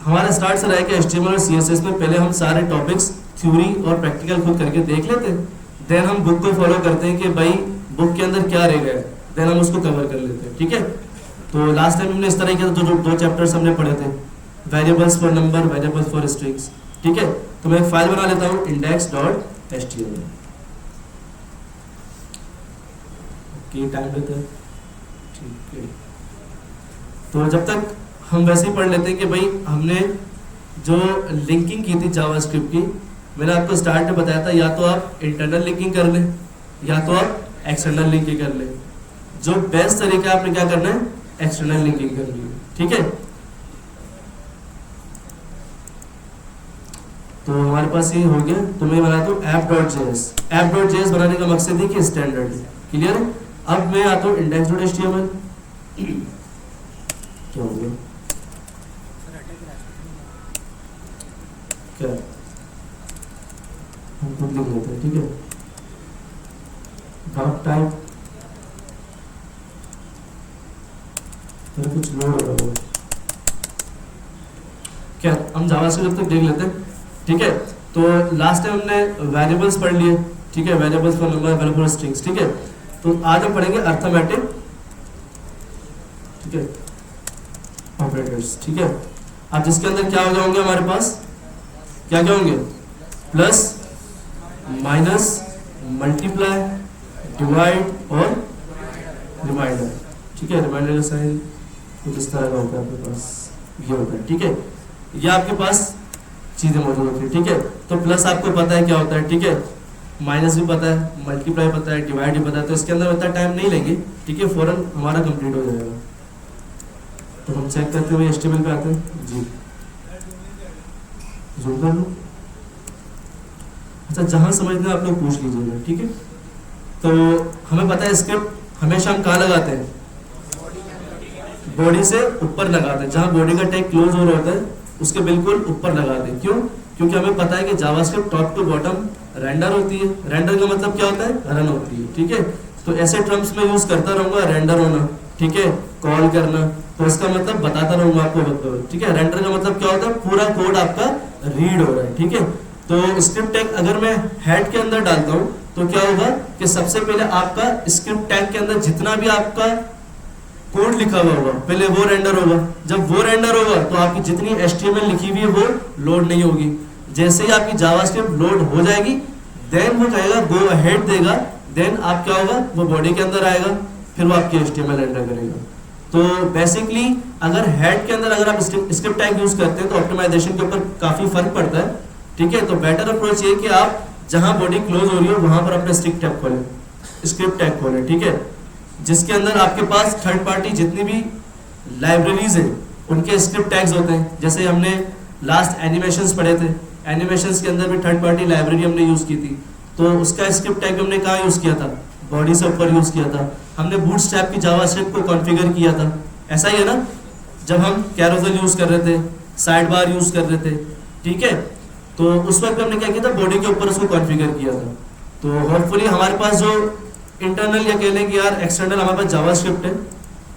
हमारा स्टार्ट से रहा है कि HTML और CSS में पहले हम सारे टॉपिक्स थ्योरी और प्रैक्टिकल खुद करके देख लेते हैं, देन हम बुक को फॉलो करते हैं कि भाई बुक के अंदर क्या रह गया है, देन हम उसको कवर कर लेते हैं। ठीक है, तो लास्ट टाइम हमने इस तरह किया था, जो दो चैप्टर्स हमने पढ़े थे, variables for number, variables for strings. ठीक है, तो मैं एक फाइल बना लेता हूँ index.html। ओके, टाइम लेते हैं। ठीक है, तो जब तक हम वैसे ही पढ़ लेते हैं कि भाई हमने जो लिंकिंग की थी जावास्क्रिप्ट की, मैंने आपको स्टार्ट में बताया था, या तो आप इंटरनल लिंकिंग कर लें या तो आप एक्सटर्नल लिंकिंग कर लें। जो बेस्ट तरीका है आपने क्या करना है, एक्सटर्नल लिंकिंग करनी है। ठीक है, तो हमारे पास ये हो गया। तो मैं बनाता हूँ app.js। app.js बनाने का मकसद है कि स्टैंडर्ड है। क्लियर है? अब मैं आता हूँ index.html। क्या हो गया, क्या हम खुद लिख लेते हैं। ठीक है, डॉट टाइप, कुछ लोड हो रहा है क्या, हम जावास्क्रिप्ट जब तक देख लेते हैं। ठीक है, तो लास्ट टाइम हमने वेरिएबल्स पढ़ लिए। ठीक है, variables for number, variable for strings. ठीक है, तो आज हम पढ़ेंगे अर्थमेटिक, ठीक है, ऑपरेटर्स। ठीक है, अब जिसके अंदर क्या हो जाएंगे हमारे पास, क्या क्या होंगे, प्लस, माइनस, मल्टीप्लाई, डिवाइड और रिमाइंडर। ठीक है, रिमाइंडर का साइन कुछ इस तरह का होता है आपके पास, ये होता है। ठीक है, ये आपके पास चीजें मौजूद होती है। ठीक है, तो प्लस आपको पता है क्या होता है। ठीक है, माइनस भी पता है, मल्टीप्लाई पता है, डिवाइड भी पता है, तो इसके अंदर इतना टाइम नहीं लेंगे। ठीक है, फौरन हमारा कंप्लीट हो जाएगा। तो हम चेक करते हुए HTML पे आते हैं जी, जूम कर लो। अच्छा, जहां समझना आप लोग पूछ लीजिएगा। ठीक है, तो हमें पता है स्क्रिप्ट हमेशा हम कहाँ लगाते हैं, बॉडी से ऊपर लगाते हैं, जहां बॉडी का टैग क्लोज हो रहा होता है उसके बिल्कुल ऊपर लगाते हैं। क्यों? क्योंकि हमें पता है कि JavaScript top to bottom render होती है। रेंडर का मतलब क्या होता है, रन होती है। ठीक है, तो ऐसे टर्म्स में यूज करता रहूंगा, रेंडर होना, ठीक है, कॉल करना, तो इसका मतलब बताता रहूंगा आपको। ठीक है, रेंडर का मतलब क्या होता है, पूरा कोड आपका रीड हो रहा है। ठीक है, तो स्क्रिप्ट टैग अगर मैं हेड के अंदर डालता हूं तो क्या होगा कि सबसे पहले आपका स्क्रिप्ट टैग के अंदर जितना भी आपका कोड लिखा हुआ होगा पहले वो रेंडर होगा। जब वो रेंडर होगा तो आपकी जितनी HTML लिखी हुई है वो लोड नहीं होगी। जैसे ही आपकी जावास्क्रिप्ट लोड हो जाएगी, देन वो कहेगा गो अहेड देगा, देन आप क्या होगा, वो बॉडी के अंदर आएगा, फिर वो आपकी HTML रेंडर करेगा। तो बेसिकली अगर हेड के अंदर अगर आप स्क्रिप्ट टैग यूज करते हैं तो ऑप्टिमाइजेशन के ऊपर काफी फर्क पड़ता है। ठीक है, तो बेटर अप्रोच ये कि आप जहां बॉडी क्लोज हो रही हो वहां पर अपने स्क्रिप्ट टैग खोलें, स्क्रिप्ट टैग खोलें। ठीक है, जिसके अंदर आपके पास थर्ड पार्टी जितनी भी लाइब्रेरीज है उनके स्क्रिप्ट टैग्स होते हैं। जैसे हमने लास्ट एनिमेशंस पढ़े थे, एनिमेशंस के अंदर भी थर्ड पार्टी लाइब्रेरी हमने यूज की थी, तो उसका स्क्रिप्ट टैग हमने कहाँ यूज किया था, बॉडी से ऊपर यूज किया था। हमने बूटस्ट्रैप की जावास्क्रिप्ट को कॉन्फ़िगर किया था, ऐसा ही है ना, जब हम कैरोसेल यूज कर रहे थे, साइड बार यूज कर रहे थे। ठीक है, तो उस वक्त हमने क्या किया था, बॉडी के ऊपर उसको कॉन्फ़िगर किया था। तो होपफुली हमारे पास जो इंटरनल या कह लें कि यार एक्सटर्नल हमारे पास जावास्क्रिप्ट है,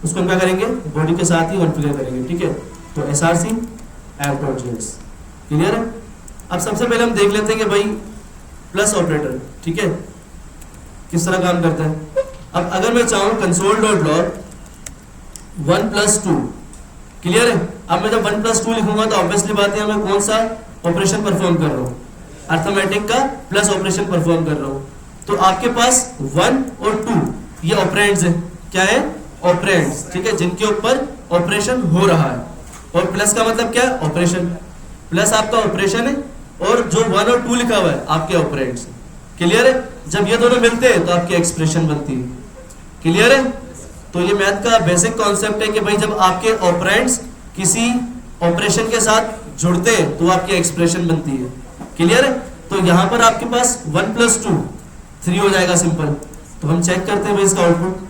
उसको हम क्या करेंगे, बॉडी के साथ ही कॉन्फ़िगर करेंगे। ठीक है, तो src app.js। क्लियर है? अब सबसे पहले हम देख लेते हैं कि भाई प्लस ऑपरेटर, ठीक है, किस तरह काम करता है। अब अगर मैं चाहूँ console.log 1+2, क्लियर है। अब मैं जब 1+2 लिखूंगा तो ऑब्वियसली बात है मैं कौन सा ऑपरेशन परफॉर्म कर रहा हूँ, अर्थमेटिक का प्लस ऑपरेशन परफॉर्म कर रहा हूँ। तो आपके पास 1 और 2 ये ऑपरेंड्स हैं। क्या है? ऑपरेंड्स। ठीक है, जिनके ऊपर ऑपरेशन हो रहा है। और प्लस का मतलब क्या है? ऑपरेशन। प्लस आपका ऑपरेशन है और जो 1 और 2 लिखा हुआ है आपके ऑपरेंड्स। क्लियर है? जब ये दोनों मिलते हैं तो आपकी एक्सप्रेशन बनती है। क्लियर है? तो ये मैथ का बेसिक कॉन्सेप्ट है कि भाई जब आपके ऑपरेंड्स किसी ऑपरेशन के साथ जुड़ते हैं तो आपकी एक्सप्रेशन बनती है। क्लियर है? तो यहां पर आपके पास 1+2 3 हो जाएगा सिंपल। तो हम चेक करते हैं भाई इसका आउटपुट।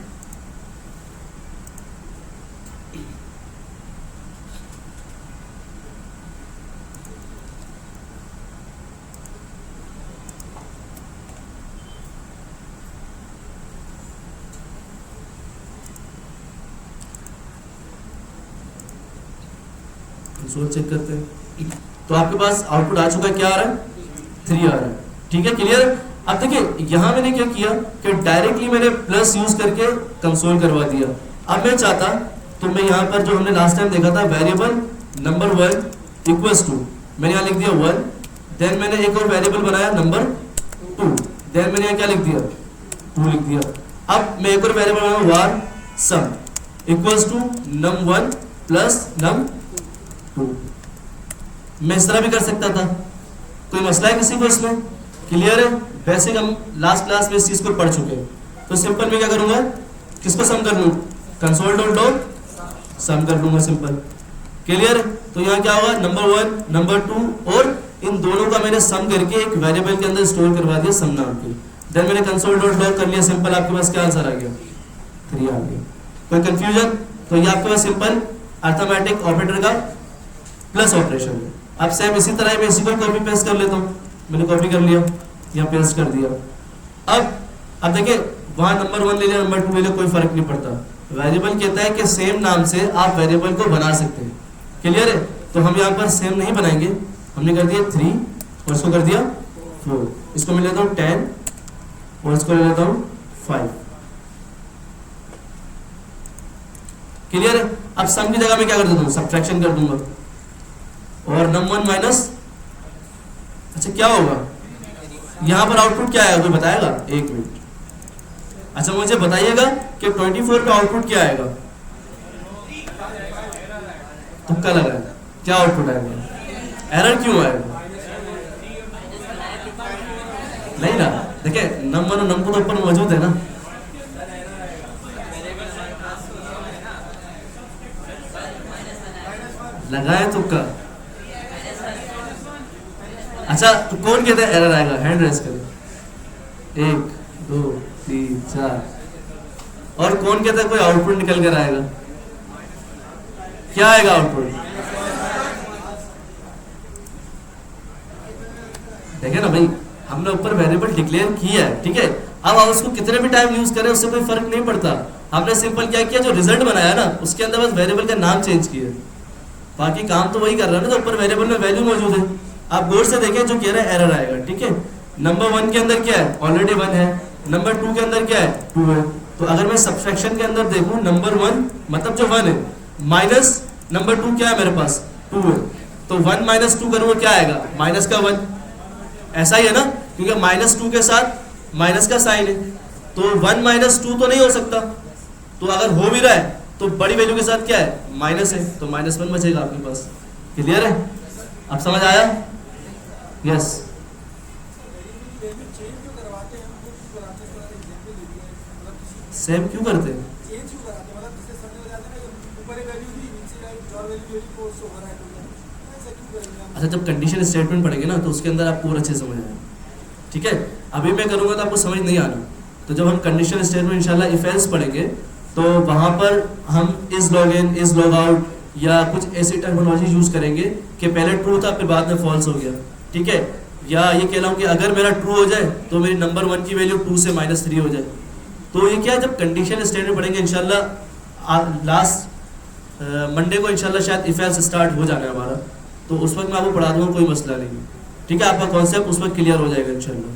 कंसोल चेक करते हैं। तो आपके पास आउटपुट आ चुका है, क्या आ रहा है, 3 आ रहा है। ठीक है, क्लियर। अब देखिए यहाँ मैंने क्या किया कि डायरेक्टली मैंने प्लस यूज करके कंसोल करवा दिया। अब मैं चाहता तो मैं यहाँ पर जो हमने लास्ट टाइम देखा था वेरिएबल नंबर 1 इक्वल्स टू, मैंने यहाँ लिख दिया 1, देन मैंने एक और वेरिएबल बनाया नंबर 2, देन मैंने यहाँ क्या लिख दिया 2 लिख दिया। अब मैं एक और वेरिएबल बनाया var sum equals to num1 plus num2। मैं इस तरह भी कर सकता था, कोई मसला है किसी को इसमें, क्लियर है। बेसिक हम लास्ट क्लास में इस चीज को पढ़ चुके हैं। तो सिंपल मैं क्या करूंगा, किसको सम कर लूँ, कंसोल डॉट लॉग सम कर लूंगा, सिंपल, क्लियर। तो यहाँ क्या होगा, नंबर 1 नंबर 2 और इन दोनों का मैंने सम करके एक वेरिएबल के अंदर स्टोर करवा दिया सम नाम के, देन मैंने कंसोल डॉट लॉग कर लिया, सिंपल। आपके पास क्या आंसर आ गया, 3 आ गया। कोई कंफ्यूजन, तो ये आपके पास सिंपल अर्थमेटिक ऑपरेटर का प्लस ऑपरेशन है। अब सेम इसी तरह मैं इसी को कॉपी पेस्ट कर लेता हूँ, मैंने कॉपी कर लिया, यहाँ पेस्ट कर दिया। अब देखिए वहां नंबर 1 ले लिया, नंबर 2 ले लिया, कोई फर्क नहीं पड़ता। वेरिएबल कहता है कि सेम नाम से आप वेरिएबल को बना सकते हैं, क्लियर है। तो हम यहाँ पर सेम नहीं बनाएंगे, हमने कर दिया 3 और इसको कर दिया 4, इसको मैं लेता हूँ 10 और इसको ले लेता हूँ 5, क्लियर है। अब सम की जगह में क्या कर देता हूँ, सब्ट्रैक्शन कर दूंगा, और num1 माइनस, अच्छा क्या होगा यहाँ पर आउटपुट क्या आएगा, कोई बताएगा, एक मिनट। अच्छा मुझे बताइएगा कि 24 पे आउटपुट क्या आएगा, तुक्का लगा है, क्या आउटपुट आएगा, एरर क्यों आएगा, नहीं ना, देखिए num1 और num2 तो ऊपर मौजूद है ना, लगाए तुक्का। अच्छा तो कौन कहता है एरर आएगा, हैंड रेस करें, 1 2 3 4। और कौन कहता है कोई आउटपुट निकल कर आएगा, क्या आएगा आउटपुट, देखे ना भाई, हमने ऊपर वेरिएबल डिक्लेयर किया है, ठीक है। अब आप उसको कितने भी टाइम यूज करें उससे कोई फर्क नहीं पड़ता। हमने सिंपल क्या किया, जो रिजल्ट बनाया ना उसके अंदर बस वेरिएबल का नाम चेंज किया, बाकी काम तो वही कर रहा है ना, तो ऊपर वेरिएबल में वैल्यू मौजूद है। आप गौर से देखें, जो कह रहा है एरर आएगा, ठीक है। नंबर 1 के अंदर क्या है, ऑलरेडी 1 है, नंबर 2 के अंदर क्या है, 2 है। तो अगर मैं सब्ट्रैक्शन के अंदर देखूं, नंबर 1 मतलब जो 1 है माइनस नंबर 2 क्या है मेरे पास 2 है, तो 1 माइनस 2 करूंगा क्या आएगा, माइनस का 1, ऐसा ही है ना, क्योंकि माइनस 2 के साथ माइनस का साइन है, तो 1 माइनस 2 तो नहीं हो सकता। तो अगर हो भी रहा है तो बड़ी वैल्यू के साथ क्या है, माइनस है, तो -1 बचेगा आपके पास, क्लियर है। अब समझ आया, यस। सेम क्यों करते हैं, अच्छा जब कंडीशन स्टेटमेंट पढ़ेंगे ना तो उसके अंदर आपको और अच्छे समझ आएगा, ठीक है। अभी मैं करूंगा तो आपको समझ नहीं आना, तो जब हम कंडीशन स्टेटमेंट इंशाल्लाह इफ एल्स पढ़ेंगे तो वहां पर हम is log in is log out या कुछ ऐसी टर्मिनोलॉजी यूज करेंगे कि पहले ट्रू था फिर बाद में फॉल्स हो गया, ठीक है। या ये कह रहा हूँ कि अगर मेरा ट्रू हो जाए तो मेरी नंबर 1 की वैल्यू 2 से -3 हो जाए। तो ये क्या है, जब कंडीशन स्टेटमेंट पढ़ेंगे इंशाल्लाह लास्ट मंडे को इंशाल्लाह शायद इफ एल्स स्टार्ट हो जाना है हमारा, तो उस वक्त मैं आपको पढ़ा दूंगा, कोई मसला नहीं, ठीक है। आपका कॉन्सेप्ट उस वक्त क्लियर हो जाएगा इंशाल्लाह।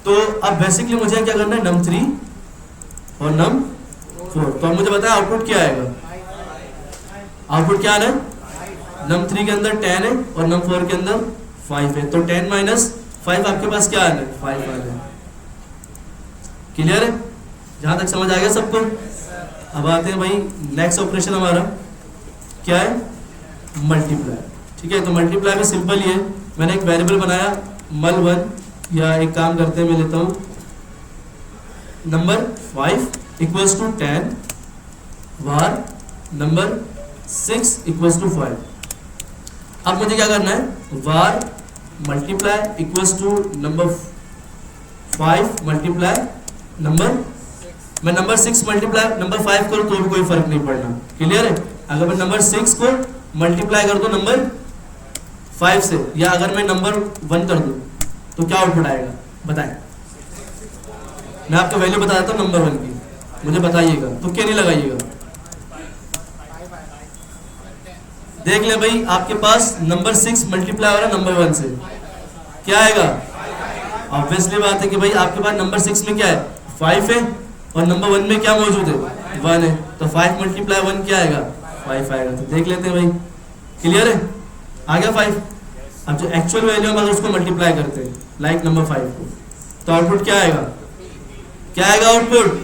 तो अब बेसिकली मुझे क्या करना है, num3 और num4। तो अब मुझे बताया आउटपुट क्या आएगा, आउटपुट क्या आना है, num3 के अंदर 10 है और num4 के अंदर 5 है, तो 10 माइनस 5 आपके पास क्या आना है, 5 आना है, क्लियर है। जहां तक समझ आ गया सबको। अब आते हैं भाई नेक्स्ट ऑपरेशन हमारा क्या है, मल्टीप्लाई, ठीक है। तो मल्टीप्लाई में सिंपल ही है, मैंने एक वेरिएबल बनाया mul1, या एक काम करते हैं मैं लेता हूं number 5 equals to 10 var number 6 equals to 5। अब मुझे क्या करना है, var multiply equals to number 5 multiply number, मैं नंबर 6 मल्टीप्लाई नंबर 5 करूँ तो भी कोई फर्क नहीं पड़ना, क्लियर है। अगर मैं नंबर 6 को मल्टीप्लाई कर दूं नंबर 5 से, या अगर मैं नंबर 1 कर दूं तो क्या आउटपुट आएगा बताएं। मैं आपको वैल्यू बता देता हूं नंबर 1 की, मुझे बताइएगा, तो क्या नहीं लगाइएगा। देख ले भाई, आपके पास नंबर 6 मल्टीप्लाई हो रहा है नंबर 1 से, क्या आएगा? ऑब्वियसली बात है कि भाई आपके पास नंबर 6 में क्या है? 5 है, और नंबर 1 में क्या मौजूद है? 1 है, तो 5 मल्टीप्लाई 1 क्या आएगा? 5 आएगा। तो देख लेते हैं भाई, क्लियर है? आ गया 5। अब जो एक्चुअल वैल्यू हम अगर उसको मल्टीप्लाई करते हैं लाइक नंबर 5 को, तो आउटपुट क्या आएगा? क्या आएगा आउटपुट?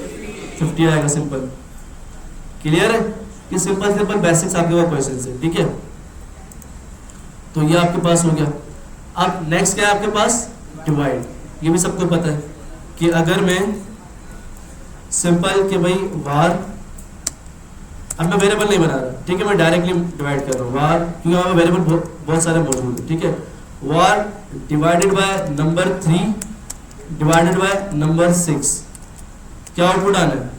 50 आएगा, सिंपल। क्लियर है? ये सिंपल सिंपल बेसिक्स आपके पास क्वेश्चन है, ठीक है? तो ये आपके पास हो गया। अब नेक्स्ट क्या है आपके पास? डिवाइड। ये भी सबको पता है कि अगर मैं सिंपल कि भाई वार, अब मैं वेरिएबल नहीं बना रहा, ठीक है, मैं डायरेक्टली डिवाइड कर रहा हूँ वार, क्योंकि हमारे वेरिएबल बहुत सारे मौजूद है, ठीक है? Var divided by number 3 divided by number 6, क्या आउटपुट आना है?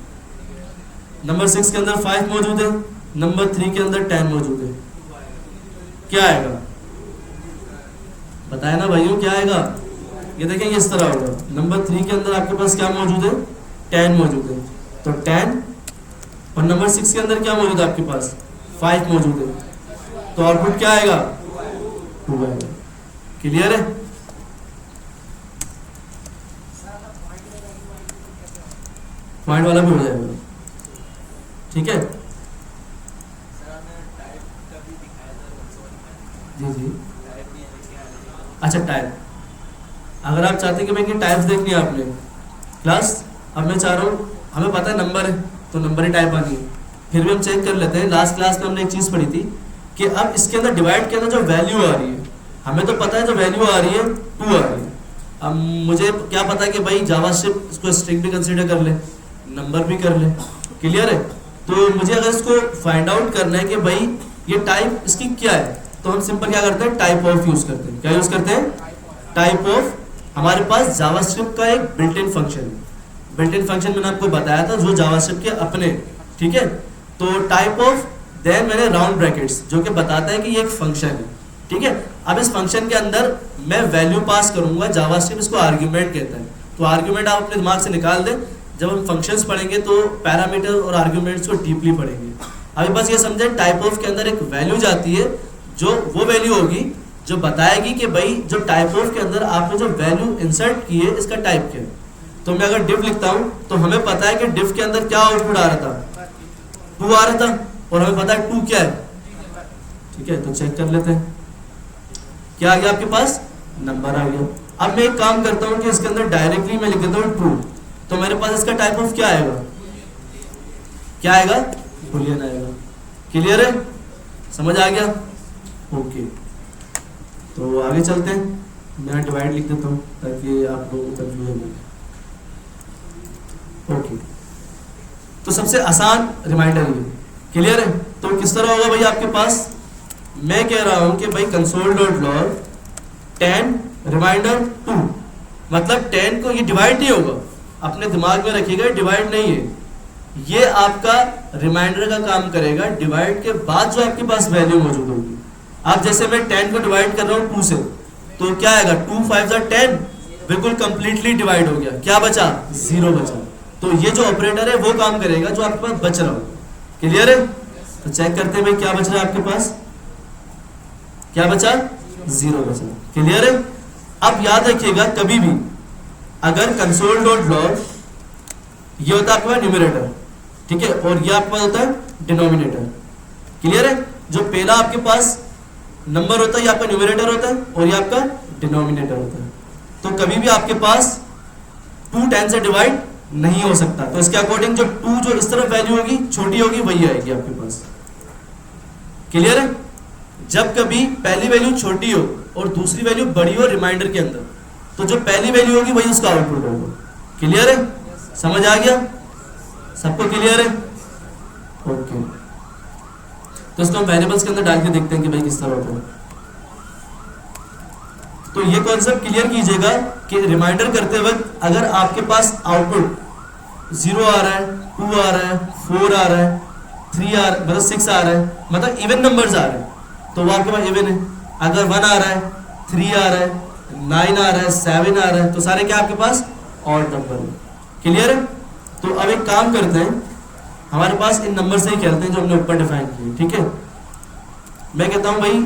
नंबर 6 के अंदर 5 मौजूद है, नंबर 3 के अंदर 10 मौजूद है, क्या आएगा? बताया ना भाइयों, क्या आएगा? ये देखेंगे इस तरह होगा, नंबर 3 के अंदर आपके पास क्या मौजूद है? 10 मौजूद है, तो 10, और नंबर 6 के अंदर क्या मौजूद है आपके पास? 5 मौजूद है, तो आउटपुट क्या आएगा? 2 आएगा। क्लियर है? पॉइंट वाला भी हो जाएगा, ठीक है? जी जी, अच्छा टाइप, अगर आप चाहते हैं कि भाई टाइप्स देखनी है आपने क्लास, अब मैं चाह रहा हूँ, हमें पता है नंबर है तो नंबर ही टाइप आनी है, फिर भी हम चेक कर लेते हैं। लास्ट क्लास में हमने एक चीज़ पढ़ी थी कि अब इसके अंदर डिवाइड के अंदर जो वैल्यू आ रही है, हमें तो पता है जो वैल्यू आ रही है 2 आ रही है। अब मुझे क्या पता है कि भाई जावास्क्रिप्ट इसको स्ट्रिंग भी कंसीडर कर ले, नंबर भी कर ले, क्लियर है? तो मुझे अगर इसको फाइंड आउट करना है कि भाई ये टाइप इसकी क्या है, तो हम सिंपल क्या करते हैं? टाइप ऑफ यूज करते हैं। क्या यूज करते हैं? Type of. हमारे पास जावास्क्रिप्ट का एक बिल्ट इन फंक्शन है, बिल्ट इन फंक्शन मैंने आपको बताया था जो जावास्क्रिप्ट के अपने, ठीक है? तो टाइप ऑफ, देन मैंने राउंड ब्रैकेट्स जो कि बताता है कि ये एक फंक्शन है, ठीक है? अब इस फंक्शन के अंदर मैं वैल्यू पास करूंगा, जावास्क्रिप्ट इसको आर्ग्यूमेंट कहता है। तो आर्ग्यूमेंट आप अपने दिमाग से निकाल दें, जब हम फंक्शंस पढ़ेंगे तो पैरामीटर और आर्ग्यूमेंट्स को डीपली पढ़ेंगे। अभी बस ये समझें, टाइप ऑफ के अंदर एक वैल्यू जाती है, जो वो वैल्यू होगी जो बताएगी कि भाई जो टाइप ऑफ के अंदर आपने जो वैल्यू इंसर्ट की है इसका टाइप क्या है। तो मैं अगर डिव लिखता हूं तो हमें पता है कि डिव के अंदर क्या आउटपुट आ रहा था? 2 आ रहा था, और हमें पता है 2 क्या है, ठीक है? तो चेक कर लेते हैं, क्या आ गया आपके पास? नंबर आ गया। अब मैं एक काम करता हूं कि इसके अंदर डायरेक्टली मैं लिख देता हूं ट्रू, तो मेरे पास इसका टाइप ऑफ क्या आएगा? क्या आएगा? बुलियन आएगा। क्लियर है? समझ आ गया? ओके, तो आगे चलते हैं। मैं डिवाइड लिख देता हूँ ताकि आप लोगों को कंफ्यूजन हो। ओके, तो सबसे आसान रिमाइंडर ये, क्लियर है? तो किस तरह होगा भाई आपके पास? मैं कह रहा हूं कि भाई कंसोल डॉट लॉग 10 रिमाइंडर 2, मतलब 10 को ये डिवाइड नहीं होगा, अपने दिमाग में रखिएगा, डिवाइड नहीं है, ये आपका रिमाइंडर का काम करेगा। डिवाइड के बाद जो आपके पास वैल्यू मौजूद होगी, आप जैसे मैं 10 को डिवाइड कर रहा हूँ 2 से, तो क्या आएगा? 2 5 10, बिल्कुल कंप्लीटली डिवाइड हो गया, क्या बचा? 0 बचा। तो ये जो ऑपरेटर है वो काम करेगा जो आपके पास बच रहा हो। क्लियर है? तो चेक करते हैं भाई क्या बच रहा है आपके पास, क्या बचा? 0 बचा। क्लियर है? अब याद रखिएगा, कभी भी अगर कंसोल डॉट लॉग, ये होता है आपके पास न्यूमरेटर, ठीक है, और ये आपके पास होता है डिनोमिनेटर। क्लियर है? जो पहला आपके पास नंबर होता है ये आपका न्यूमरेटर होता है, और ये आपका डिनोमिनेटर होता है। तो कभी भी आपके पास 2 10 से डिवाइड नहीं हो सकता। तो इसके अकॉर्डिंग जो 2 जो इस तरफ वैल्यू होगी छोटी होगी वही आएगी आपके पास। क्लियर है? जब कभी पहली वैल्यू छोटी हो और दूसरी वैल्यू बड़ी हो रिमाइंडर के अंदर, तो जो पहली वैल्यू होगी वही उसका आउटपुट होगा। क्लियर है? समझ आ गया सबको? क्लियर है? ओके, तो इसको हम वेरिएबल्स के अंदर डाल के देखते हैं कि भाई किस तरह होता है। तो ये कॉन्सेप्ट क्लियर कीजिएगा कि रिमाइंडर करते वक्त अगर आपके पास आउटपुट 0 आ रहा है, 2 आ रहा है, 4 आ रहा है, 3 आ रहा है, मतलब 6 आ रहा है, मतलब इवन नंबर्स आ रहे हैं, तो वो आपके पास इवन है। अगर 1 आ रहा है, 3 आ रहा है, 9 आ रहा है, 7 आ रहा है, तो सारे क्या आपके पास? ऑड नंबर है। क्लियर है? तो अब एक काम करते हैं, हमारे पास इन नंबर से ही खेलते हैं जो हमने ऊपर डिफाइन किए, ठीक है? मैं कहता हूं भाई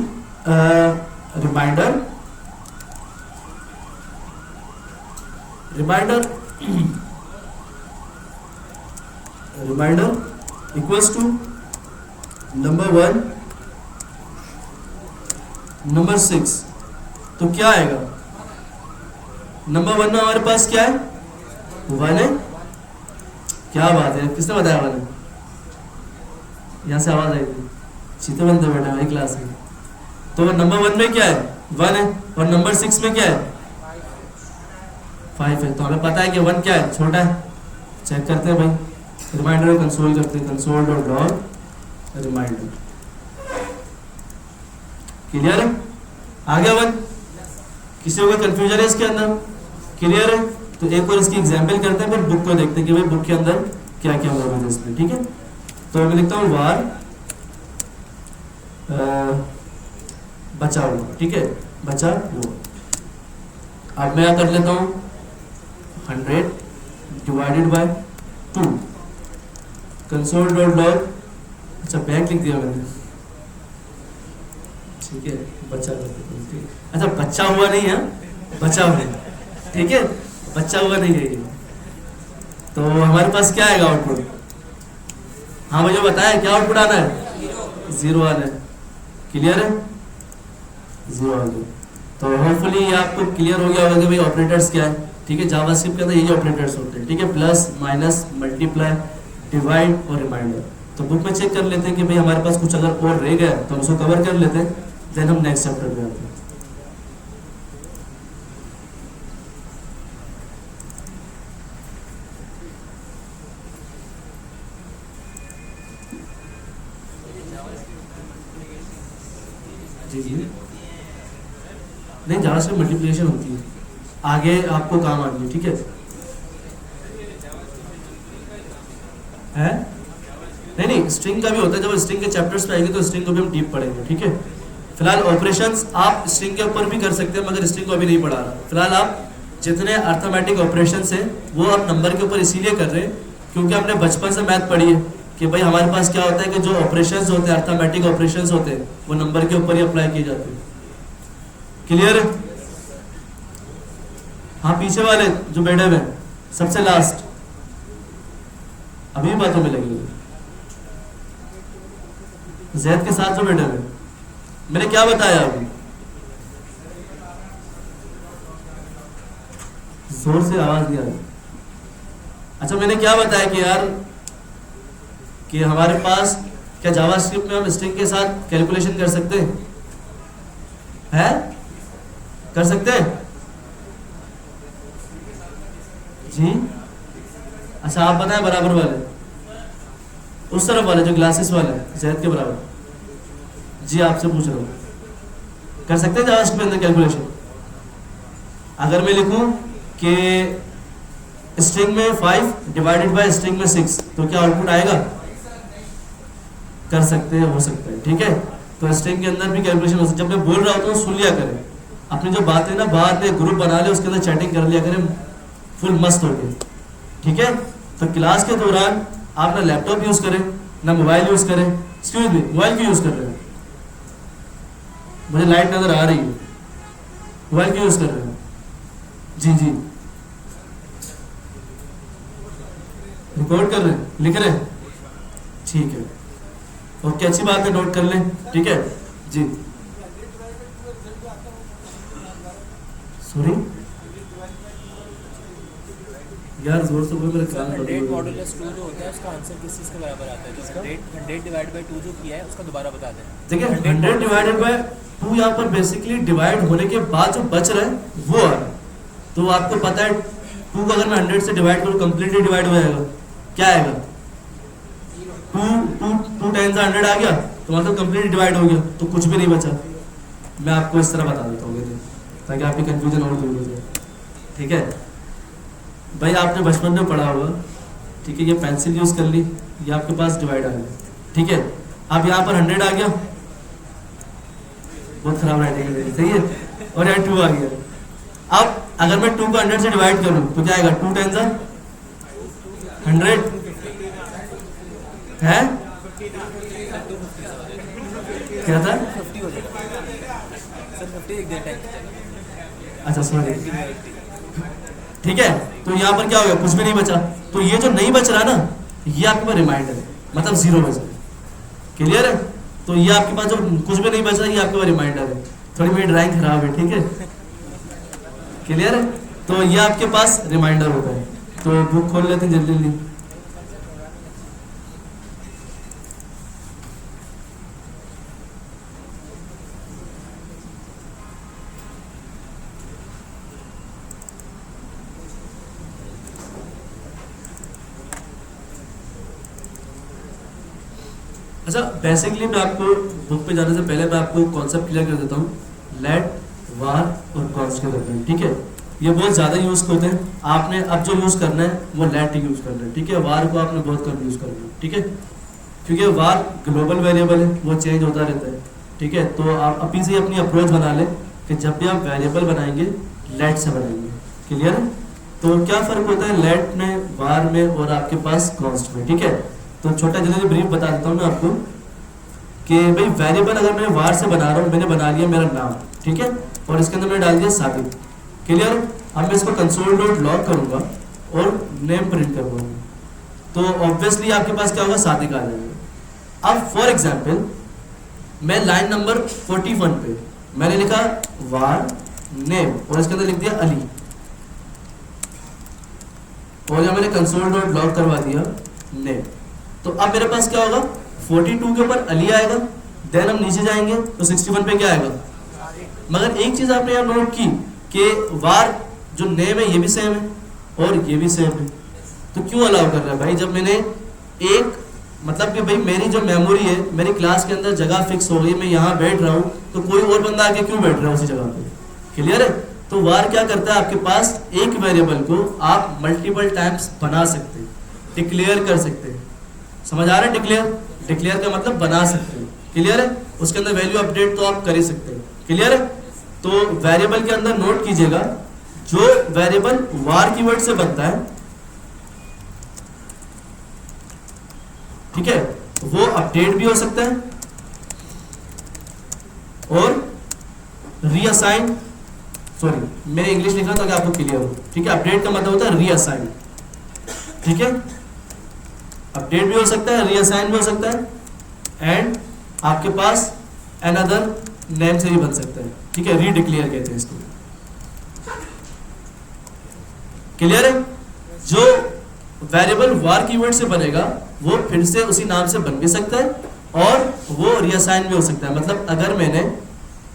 remainder remainder remainder equals to number 1 number 6, तो क्या आएगा? नंबर 1 में हमारे पास क्या है? 1 है। क्या बात है, किसने बताया 1 है? यहाँ से आवाज आई थी, चीते बनते बैठे हमारी क्लास में। तो नंबर 1 में क्या है? 1 है। और नंबर 6 में क्या है? 5 है। तो हमें पता है कि 1 क्या है? छोटा है। चेक करते हैं भाई, रिमाइंडर में कंसोल करते हैं, console dot log remainder. Clear है? आ गया 1? किसी को कंफ्यूजन है इसके अंदर? क्लियर है? तो एक और इसकी एग्जाम्पल करते हैं, फिर बुक को देखते हैं कि भाई बुक के अंदर क्या क्या मौजूद है इसमें। ठीक है, तो मैं लिखता हूँ वार बचा हुआ। ठीक है, बचा हुआ। अब मैं कर लेता हूँ 100 divided by 2 console dot log. अच्छा, बैक लिख दिया मैंने। ठीक है, बचा हुआ। अच्छा, बचा हुआ नहीं है, बचा हुआ है। ठीक है, बचा हुआ नहीं है ये। तो हमारे पास क्या आएगा आउटपुट? हाँ, मुझे बताया क्या आउटपुट आना है? 0 आना है। क्लियर है? 0 आ गया। तो होपफुली ये आपको क्लियर हो गया होगा कि भाई ऑपरेटर्स क्या है। ठीक है, जावास्क्रिप्ट के अंदर ये ऑपरेटर्स होते हैं। ठीक है, प्लस माइनस मल्टीप्लाई डिवाइड और रिमाइंडर। तो बुक में चेक कर लेते हैं कि भाई हमारे पास कुछ अगर और रह गया तो हम उसको कवर कर लेते हैं, देन हम नेक्स्ट चैप्टर में आते हैं। जी जी, नहीं, जावास्क्रिप्ट मल्टीप्लिकेशन होती है, आगे आपको काम आनी है। ठीक है? नहीं नहीं, स्ट्रिंग का भी होता है। जब स्ट्रिंग के चैप्टर्स पे आएंगे तो स्ट्रिंग को भी हम डीप पढ़ेंगे। ठीक है, फिलहाल ऑपरेशंस आप स्ट्रिंग के ऊपर भी कर सकते हैं, मगर स्ट्रिंग को अभी नहीं पढ़ा रहा। फिलहाल आप जितने अर्थमेटिक ऑपरेशंस हैं वो आप नंबर के ऊपर इसीलिए कर रहे हैं क्योंकि हमने बचपन से मैथ पढ़ी है कि भाई हमारे पास क्या होता है कि जो ऑपरेशंस होते हैं, अर्थमेटिक ऑपरेशंस होते हैं, वो नंबर के ऊपर ही अप्लाई किए जाते हैं। क्लियर है? हाँ, पीछे वाले जो बैठे हुए सबसे लास्ट, अभी बातों में लगेंगे। जैद के साथ जो बैठे हुए, मैंने क्या बताया अभी? जोर से आवाज नहीं आ रही। अच्छा, मैंने क्या बताया कि यार कि हमारे पास क्या जावास्क्रिप्ट में हम स्ट्रिंग के साथ कैलकुलेशन कर सकते हैं? कर सकते हैं जी? अच्छा, आप बताएं बराबर वाले, उस तरफ वाले जो ग्लासेस वाले जैद के बराबर। जी, आपसे पूछ रहा हूँ, कर सकते हैं जावास्क्रिप्ट में अंदर कैलकुलेशन? अगर मैं लिखूं कि स्ट्रिंग में 5 डिवाइडेड बाय स्ट्रिंग में 6, तो क्या आउटपुट आएगा? कर सकते हैं, हो सकता है। ठीक है, तो स्ट्रिंग के अंदर भी कैलकुलेशन हो सकता है। जब मैं बोल रहा होता हूँ सुन लिया करें, अपनी जो बातें ना बाद में ग्रुप बना ले, उसके अंदर चैटिंग कर लिया करें फुल मस्त हो गए। ठीक है, तो क्लास के दौरान आप ना लैपटॉप यूज करें ना मोबाइल यूज करें। एक्सक्यूज मी, मोबाइल क्यों यूज कर रहे हैं? मुझे लाइट नजर आ रही है, मोबाइल क्यों यूज कर रहे हैं? जी जी, रिकॉर्ड कर रहे हैं, लिख रहे हैं। ठीक है, ओके, अच्छी बात है, नोट कर लें। ठीक है जी, सॉरी यार, जोर से बोल, मेरे कान में 100 मॉडुलस 2 जो होता है उसका आंसर किस चीज के बराबर आता है? जो 100 डिवाइड बाय 2 जो किया है उसका दोबारा बता दें। देखिए, 100 डिवाइडेड बाय 2 यहाँ पर बेसिकली डिवाइड होने के बाद जो बच रहा है वो आ रहा है। तो आपको पता है 2 को अगर मैं 100 से डिवाइड करूँ कंप्लीटली डिवाइड हो जाएगा। क्या आएगा? 2 टाइम्स 100 आ गया तो मतलब कंप्लीटली डिवाइड हो गया, तो कुछ भी नहीं बचा। मैं आपको इस तरह बता देता हूँ ताकि आपकी कंफ्यूजन और दूर हो जाए। ठीक है भाई, आपने बचपन में पढ़ा होगा। ठीक है, ये पेंसिल यूज कर ली, ये आपके पास डिवाइड आ गया। ठीक है, अब यहाँ पर 100 आ गया, बहुत खराब राइटिंग है, सही है, और यहाँ 2 आ गया। अब अगर मैं 2 को 100 से डिवाइड करूँ तो क्या आएगा? 2 टाइम्स 100 है क्या था? 50 हो जाएगा सर, 50 एक डेटा है। अच्छा सॉरी, ठीक है। तो यहाँ पर क्या हो गया, कुछ भी नहीं बचा। तो ये जो नहीं बच रहा ना, ये आपके पास रिमाइंडर है, मतलब 0 बच रहा है। क्लियर है? तो ये आपके पास जो कुछ भी नहीं बच रहा, ये आपके पास रिमाइंडर है। थोड़ी मेरी ड्राइंग खराब है, ठीक है? क्लियर है? तो ये आपके पास रिमाइंडर होता है। तो बुक खोल लेते हैं जल्दी जल्दी। अच्छा, बेसिकली मैं आपको बुक पे जाने से पहले मैं आपको कॉन्सेप्ट क्लियर कर देता हूँ, लेट, वार और कॉन्स्ट के दरमियान, ठीक है? ये बहुत ज़्यादा यूज़ होते हैं। आपने अब जो यूज़ करना है वो लेट यूज़ करना है, ठीक है? वार को आपने बहुत कम यूज़ करना है, ठीक है? क्योंकि वार ग्लोबल वेरिएबल है, वो चेंज होता रहता है, ठीक है? तो आप अभी से ही अपनी अप्रोच बना लें कि जब भी आप वेरिएबल बनाएंगे लेट से बनाएंगे। क्लियर है? तो क्या फ़र्क होता है लेट में, वार में और आपके पास कॉन्स्ट में, ठीक है? तो छोटा जल्दी ब्रीफ बता देता हूँ मैं आपको कि भाई वेरिएबल अगर मैं वार से बना रहा हूँ, मैंने बना लिया मेरा नाम, ठीक है? और इसके अंदर मैंने डाल दिया सादिक। क्लियर? अब मैं इसको कंसोल डॉट लॉग करूँगा और नेम प्रिंट करूँगा, तो ऑब्वियसली आपके पास क्या होगा, सादिक आ जाएगा। अब फॉर एग्जाम्पल मैं लाइन नंबर 41 पे मैंने लिखा वार नेम और इसके अंदर लिख दिया अली, और यहाँ मैंने कंसोल डॉट लॉग करवा दिया नेम। तो अब मेरे पास क्या होगा, 42 के ऊपर अली आएगा, देन हम नीचे जाएंगे तो 61 पे क्या आएगा। मगर एक चीज आपने यहाँ नोट की कि वार जो नेम है ये भी सेम है और ये भी सेम है, तो क्यों अलाउ कर रहा है भाई? जब मैंने एक मतलब कि भाई मेरी जो मेमोरी है, मेरी क्लास के अंदर जगह फिक्स हो गई, मैं यहाँ बैठ रहा हूँ, तो कोई और बंदा आके क्यों बैठ रहा है उसी जगह पे? क्लियर है? तो वार क्या करता है, आपके पास एक वेरिएबल को आप मल्टीपल टाइम्स बना सकते हैं, डिक्लेयर कर सकते हैं। समझ आ रहा है? डिक्लेयर, डिक्लेयर का मतलब बना सकते हैं। क्लियर है? उसके अंदर वैल्यू अपडेट तो आप कर ही सकते हैं। क्लियर है? तो वेरिएबल के अंदर नोट कीजिएगा, जो वेरिएबल वार कीवर्ड से बनता है, ठीक है, वो अपडेट भी हो सकता है और रीअसाइन, सॉरी मैंने इंग्लिश लिखा ताकि आपको क्लियर हो, ठीक है? अपडेट का मतलब होता है रीअसाइन, ठीक है? अपडेट भी हो सकता है, रीअसाइन भी हो सकता है, एंड आपके पास अनदर नेम से भी बन सकता है, ठीक है? रीडिक्लेयर कहते हैं इसको। क्लियर है? जो वेरिएबल वार कीवर्ड से बनेगा वो फिर से उसी नाम से बन भी सकता है और वो रीअसाइन भी हो सकता है। मतलब अगर मैंने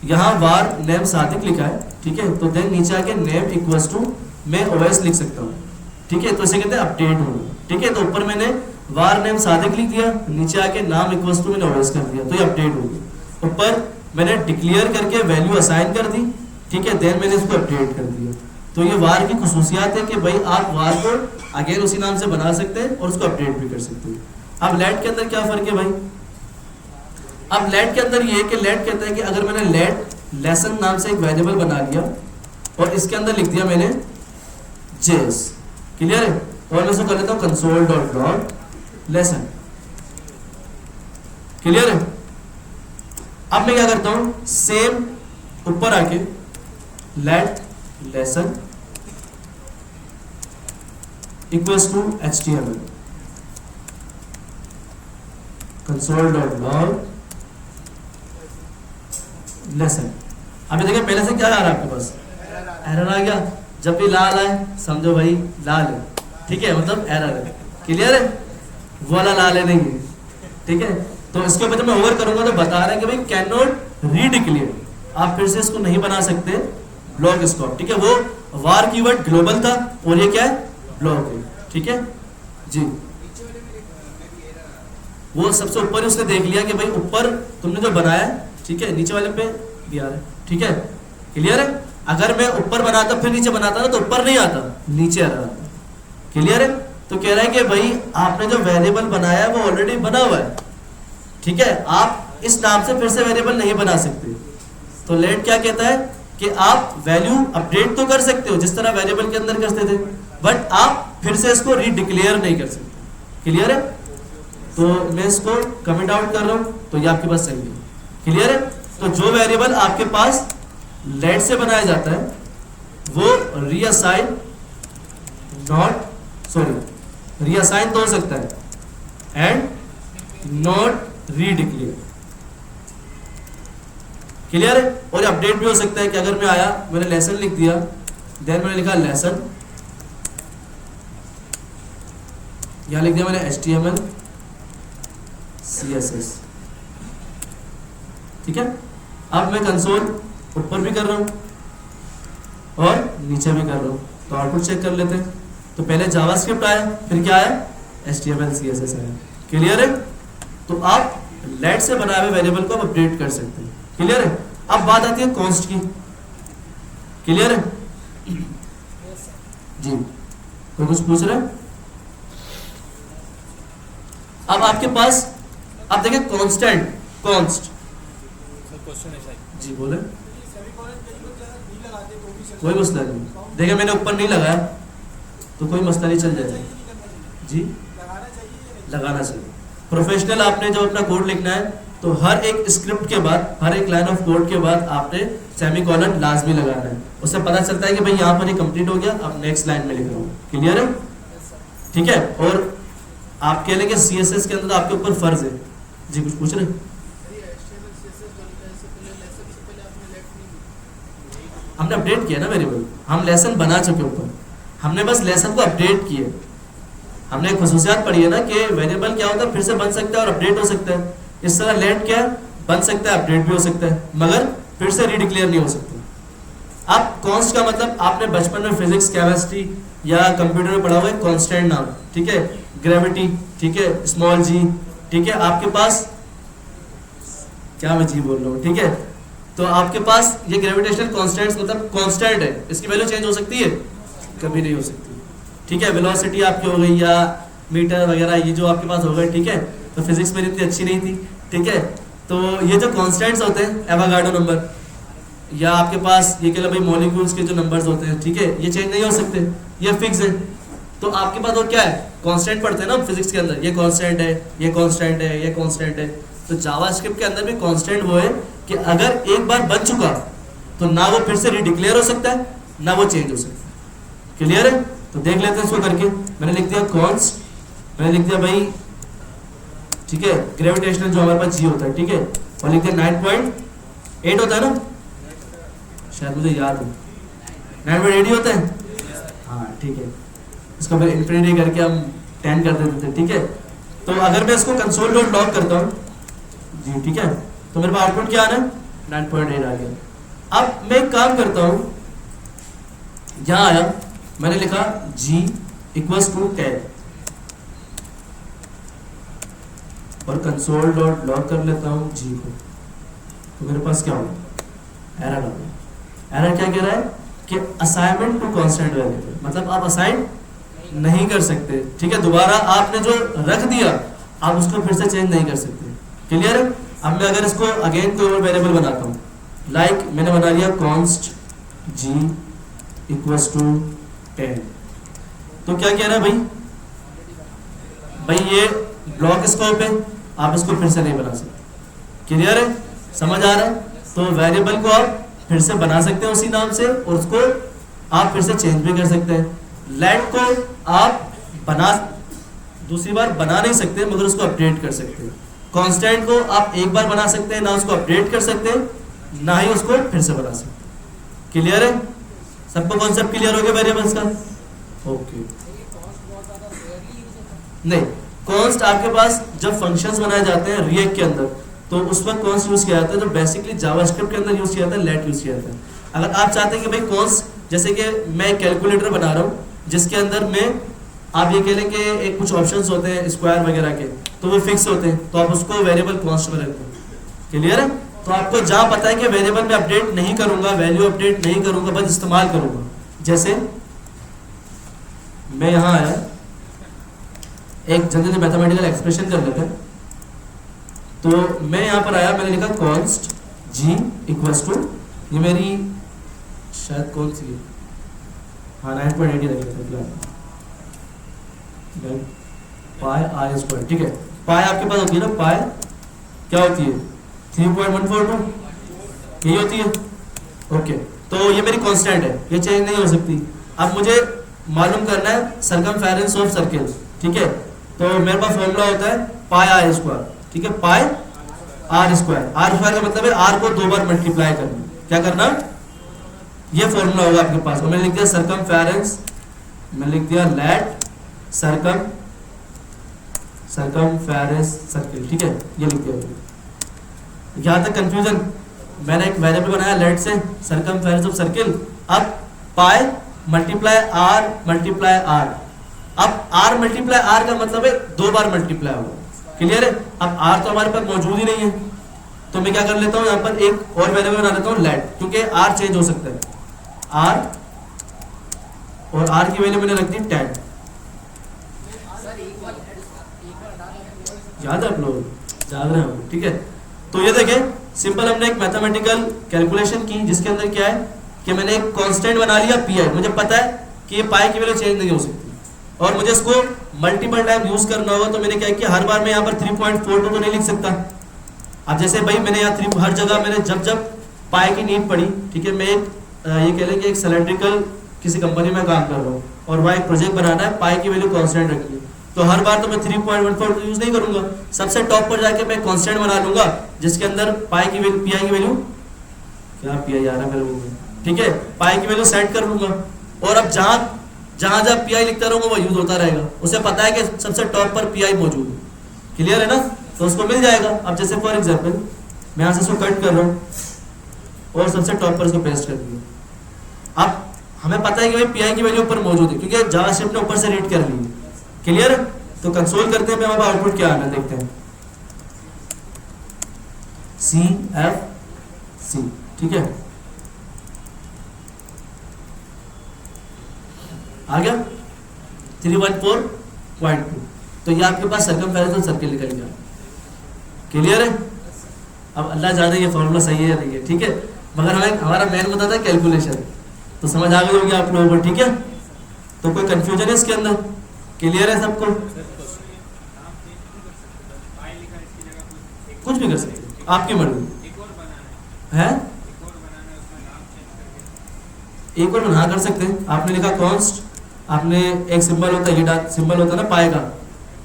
यहाँ वार नेम सादिक लिखा है, ठीक है, तो देन नीचे आके नेम इक्वल्स टू मैं ओएस लिख सकता हूँ, ठीक है? तो इसे कहते हैं अपडेट होना, ठीक है? तो ऊपर मैंने वार नेम सादिक लिख दिया, नीचे आके नाम इक्वल्स टू मैंने ओएस कर दिया, तो ये अपडेट हो गया। ऊपर मैंने डिक्लेयर करके वैल्यू असाइन कर दी, ठीक है, देन मैंने इसको अपडेट कर दिया। तो ये वार की खुसूसियात है कि भाई आप वार को अगेन उसी नाम से बना सकते हैं और उसको अपडेट भी कर सकते हैं। अब लेट के अंदर क्या फर्क है भाई? अब लेट के अंदर ये है कि लेट कहता है कि अगर मैंने लेट लेसन नाम से एक वेरिएबल बना लिया और इसके अंदर लिख दिया मैंने जेस, क्लियर है? और मैं इसको कर लेता हूँ console dot log lesson, clear है? अब मैं क्या करता हूं, सेम ऊपर आके let lesson equals to HTML console dot log lesson. अभी देखिए पहले से क्या आ रहा है आपके पास, एरर आ गया। जब भी लाल आए समझो भाई लाल है, ठीक है, मतलब एरर है। क्लियर है? वो वाला लाल है नहीं है, ठीक है? तो इसके ऊपर जब मैं ओवर करूंगा तो बता रहा है कि भाई कैन नॉट रीडिक्लेयर, आप फिर से इसको नहीं बना सकते ब्लॉक स्कोप, ठीक है? वो वार कीवर्ड ग्लोबल था और ये क्या है, ब्लॉक है, ठीक है जी। वो सबसे ऊपर ही उसने देख लिया कि भाई ऊपर तुमने जो बनाया है, ठीक है, नीचे वाले पे भी आ रहा है, ठीक है? क्लियर है? अगर मैं ऊपर बनाता फिर नीचे बनाता ना तो ऊपर नहीं आता, नीचे आ रहा था। क्लियर है? तो कह रहा है कि भाई आपने जो वेरिएबल बनाया है वो ऑलरेडी बना हुआ है, ठीक है, आप इस नाम से फिर से वेरिएबल नहीं बना सकते। तो लेट क्या कहता है कि आप वैल्यू अपडेट तो कर सकते हो जिस तरह वेरिएबल के अंदर करते थे, बट आप फिर से इसको रीडिक्लेयर नहीं कर सकते। क्लियर है? तो मैं इसको कमेंट आउट कर रहा हूं, तो ये आपके पास सही है। क्लियर है? तो जो वेरिएबल आपके पास लेट से बनाया जाता है वो रीअसाइन रीअसाइन तो हो सकता है एंड नॉट रीडिक्लेयर। क्लियर है? और अपडेट भी हो सकता है कि अगर मैं आया, मैंने लेसन लिख दिया, देन मैंने लिखा लेसन, यहां लिख दिया मैंने HTML CSS, ठीक है। अब मैं कंसोल ऊपर भी कर रहा हूं और नीचे भी कर रहा हूं, तो आउटपुट चेक कर लेते हैं। तो पहले जावास्क्रिप्ट आया, फिर क्या आया, HTML CSS आया। क्लियर है? तो आप लेट से बनाए हुए वेरिएबल को आप अपडेट कर सकते हैं। क्लियर है? अब बात आती है कॉन्स्ट की। क्लियर है जी? कोई कुछ पूछ रहा है? अब आपके पास, आप देखिए कांस्टेंट, कॉन्स्ट, क्वेश्चन है शायद। जी बोले। कोई मसला नहीं, देखिए मैंने ऊपर नहीं लगाया तो कोई मसला नहीं, चल जाएगा जी। लगाना चाहिए। प्रोफेशनल आपने जब अपना कोड लिखना है तो हर एक स्क्रिप्ट के बाद, हर एक लाइन ऑफ कोड के बाद आपने सेमीकोलन लाजमी लगाना है। उससे पता चलता है कि भाई यहाँ पर ये कंप्लीट हो गया, अब नेक्स्ट लाइन में लिख रहा हूँ। क्लियर है? ठीक है। और आप कह लेंगे CSS के अंदर आपके ऊपर फर्ज है जी, कुछ पूछ रहे? हमने अपडेट किया ना वेरिएबल, हम लेसन बना चुके ऊपर, हमने बस लेसन को अपडेट किए। हमने एक खसूसियात पढ़ी है ना कि वेरिएबल क्या होता है, फिर से बन सकता है और अपडेट हो सकता है। इस तरह लेट क्या है, बन सकता है, अपडेट भी हो सकता है, मगर फिर से रीडिक्लेयर नहीं हो सकता। अब कॉन्स्ट का मतलब आपने बचपन में फिजिक्स, केमिस्ट्री या कंप्यूटर में पढ़ा हुआ है कांस्टेंट नाम, ठीक है, ग्रेविटी, ठीक है, स्मॉल g, ठीक है, आपके पास क्या मैं जी बोल रहा हूँ, ठीक है। तो आपके पास ये ग्रेविटेशनल कांस्टेंट्स मतलब कांस्टेंट है, इसकी वैल्यू चेंज हो सकती है? कभी नहीं हो सकती, ठीक है। वेलोसिटी आपकी हो गई या मीटर वगैरह, ये जो आपके पास हो गए, ठीक है। तो फिजिक्स मेरी इतनी अच्छी नहीं थी, ठीक है। तो ये जो कांस्टेंट्स होते हैं, एवोगाड्रो नंबर, या आपके पास ये कह लो भाई मॉलिक्यूल्स के जो नंबर्स होते हैं, ठीक है, ये चेंज नहीं हो सकते, ये फिक्स है। तो आपके पास वो क्या है, कांस्टेंट पढ़ते हैं ना फिजिक्स के अंदर, ये कांस्टेंट है, ये कांस्टेंट है, ये कांस्टेंट है। तो जावास्क्रिप्ट के अंदर भी कांस्टेंट वो है कि अगर एक बार बन चुका तो ना वो फिर से रिडिक्लेयर हो सकता है, ना वो चेंज हो सकता है। क्लियर है? तो देख लेते हैं इसको करके। मैंने लिख दिया कॉन्स्ट, मैंने लिख दिया भाई, ठीक है, ग्रेविटेशनल जो हमारे पास g होता है, ठीक है, और लिख दिया 9.8 होता है ना, शायद मुझे याद है 9.8 ही होता है, हाँ ठीक है। इसको फिर इन्फिनिटी करके हम 10 कर देते थे, ठीक है। तो अगर मैं इसको कंसोल डॉट लॉग करता हूँ जी, ठीक है, तो मेरे पास आउटपुट क्या आना है, 9.8 आ गया। अब मैं एक काम करता हूँ, यहाँ आया, मैंने लिखा g इक्वल्स टू 10 और कंसोल डॉट लॉग कर लेता हूँ g को, तो मेरे पास क्या होगा, एरर आ गया। एरर क्या कह रहा है कि असाइनमेंट टू कांस्टेंट वेरिएबल, मतलब आप असाइन नहीं कर सकते, ठीक है। दोबारा आपने जो रख दिया आप उसको फिर से चेंज नहीं कर सकते। क्लियर है? अब मैं अगर इसको अगेन कोई और वेरिएबल बनाता हूँ, लाइक मैंने बना लिया कॉन्स्ट g इक्वल्स टू 10, तो क्या कह रहा है भाई ये ब्लॉक स्कोप है, आप इसको फिर से नहीं बना सकते। क्लियर है? समझ आ रहा है? तो वेरिएबल को आप फिर से बना सकते हैं उसी नाम से, और उसको आप फिर से चेंज भी कर सकते हैं। लेट को आप दूसरी बार बना नहीं सकते, मगर उसको अपडेट कर सकते हैं। कांस्टेंट को आप एक बार बना सकते हैं, ना उसको अपडेट कर सकते हैं, ना ही उसको फिर से बना सकते। क्लियर है? सबको कॉन्सेप्ट क्लियर हो गया वेरिएबल्स का? ओके। नहीं, कॉन्स्ट आपके पास जब फंक्शंस बनाए जाते हैं रिएक्ट के अंदर, तो उस वक्त कॉन्स्ट यूज किया जाता है, जो बेसिकली जावास्क्रिप्ट के अंदर यूज किया जाता है, लेट यूज किया जाता है। अगर आप चाहते हैं कि भाई कॉन्स्ट, जैसे कि मैं कैलकुलेटर बना रहा हूँ जिसके अंदर में आप ये कह लें कि एक कुछ ऑप्शंस होते हैं स्क्वायर वगैरह के, तो वो फिक्स होते हैं, तो आप उसको वेरिएबल कॉन्स्ट में रखते हैं। क्लियर है? तो आपको जहाँ पता है कि वेरिएबल में अपडेट नहीं करूंगा, वैल्यू अपडेट नहीं करूंगा, बस इस्तेमाल करूंगा। जैसे मैं यहाँ आया, एक जनरली मैथमेटिकल एक्सप्रेशन कर लेते हैं, तो मैं यहाँ पर आया, मैंने लिखा कॉन्स्ट g इक्वल्स टू, ये मेरी शायद कौन सी है, हाँ 9.8 रखा था, पाई आर स्क्वायर, ठीक है। पाई आपके पास होती है ना, पाई क्या होती है, 3.142 यही होती है। ओके, तो ये मेरी कांस्टेंट है, ये चेंज नहीं हो सकती। अब मुझे मालूम करना है सरकमफेरेंस ऑफ सर्किल, ठीक है। तो मेरे पास फॉर्मूला होता है पाई आर स्क्वायर, ठीक है, पाई आर स्क्वायर। आर स्क्वायर का मतलब है आर को 2 बार मल्टीप्लाई करना। क्या करना, ये फॉर्मूला होगा आपके पास। और मैंने लिख दिया सरकमफेरेंस, मैंने लिख दिया लेट सरकमफेरेंस सर्किल, ठीक है, ये लिख दिया। यहाँ तक कंफ्यूजन, मैंने एक वेरिएबल बनाया लेट से सरकमफेरेंस ऑफ सर्किल। अब पाई मल्टीप्लाई आर, अब आर मल्टीप्लाई आर का मतलब है 2 बार मल्टीप्लाई होगा। क्लियर है। अब आर तो हमारे पास मौजूद ही नहीं है, तो मैं क्या कर लेता हूँ, यहाँ पर एक और वेरिएबल बना लेता हूँ लेट, क्योंकि आर चेंज हो सकता है। आर, और आर की वैल्यू मैंने रख दी 10। याद है आप लोग, जाग रहे हो, ठीक है। तो ये देखें, सिंपल हमने एक मैथमेटिकल कैलकुलेशन की जिसके अंदर क्या है कि मैंने एक कांस्टेंट बना लिया पी आई। मुझे पता है कि ये पाई की वैल्यू चेंज नहीं हो सकती और मुझे इसको मल्टीपल टाइम यूज करना होगा। तो मैंने क्या किया, हर बार मैं यहाँ पर 3.42 तो नहीं लिख सकता। अब जैसे भाई मैंने यहाँ हर जगह मैंने जब पाई की नीड पड़ी, ठीक है, मैं एक ये कह लें कि एक सिलेंड्रिकल किसी कंपनी में काम कर रहा हूँ और वहाँ एक प्रोजेक्ट बनाना है, पाई की वैल्यू कांस्टेंट रखनी है, तो हर बार तो मैं 3.14 यूज नहीं करूंगा। सबसे टॉप पर जाके मैं कांस्टेंट बना लूंगा जिसके अंदर पाई की वैल्यू, पी आई की वैल्यू, क्या पी आई आ रहा है मेरे मुंह में, ठीक है, पाई की वैल्यू सेट कर लूंगा। और अब जहां पी आई लिखता रहूंगा वो यूज होता रहेगा। उसे पता है कि सबसे टॉप पर पी आई मौजूद है। क्लियर है ना, तो उसको मिल जाएगा। अब जैसे फॉर एग्जाम्पल मैं यहाँ से इसको कट कर रहा हूँ और सबसे टॉप पर इसको पेस्ट कर दिया। अब हमें पता है कि भाई पी आई की वैल्यू ऊपर मौजूद है क्योंकि जावास्क्रिप्ट ने ऊपर से रीड कर ली है। क्लियर, तो कंसोल करते हैं, हमारा आउटपुट क्या आना देखते हैं, CFC, ठीक है, आ गया 314.2। तो ये आपके पास सरकमफेरेंस सर्किल निकल गया। क्लियर है। अब अल्लाह जाने ये फॉर्मूला सही है या नहीं है, ठीक है, मगर हमें हमारा मेन बताता है कैलकुलेशन, तो समझ आ गई होगी आप लोगों को, ठीक है। तो कोई कंफ्यूजन है इसके अंदर, क्लियर है सबको, कुछ भी कर सकते हैं, आपकी मर्जी है। एक और बना कर सकते हैं। आपने लिखा कॉन्स्ट, आपने एक सिंबल होता है, ये सिंबल होता है ना पाई का,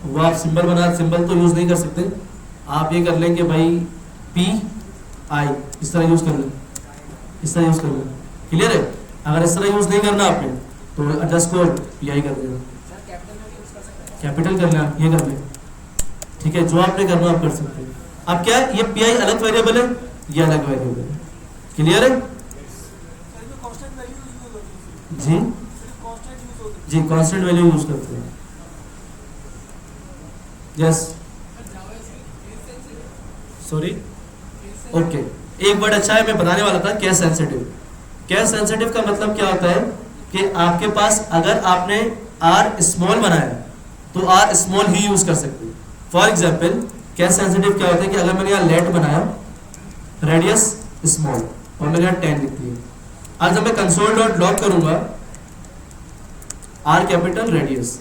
वो आप सिंबल तो यूज नहीं कर सकते। आप ये कर लेंगे भाई पी आई, इस तरह यूज कर लें, इस तरह यूज कर लें। क्लियर है। अगर इस तरह यूज नहीं करना आपने तो अंडरस्कोर पी आई कर देना, कैपिटल कर लेना, ये कर लें, ठीक है, जो आपने करना आप कर सकते हैं। अब क्या है, ये पी आई अलग वेरिएबल है, ये अलग वेरिएबल है। क्लियर है जी, जी कांस्टेंट वैल्यू यूज करते हैं। यस, सॉरी, ओके, एक वर्ड अच्छा है, मैं बताने वाला था, केस सेंसिटिव। केस सेंसिटिव का मतलब क्या होता है कि आपके पास अगर आपने आर स्मॉल बनाया तो आर स्मॉल ही यूज कर सकते हैं। फॉर एग्जाम्पल केस सेंसिटिव क्या होता है कि अगर मैंने यहाँ लेट बनाया, रेडियस स्मॉल, और मैंने यहाँ 10 लिख दिया, आज जब मैं कंसोल डॉट लॉग करूंगा आर कैपिटल रेडियस,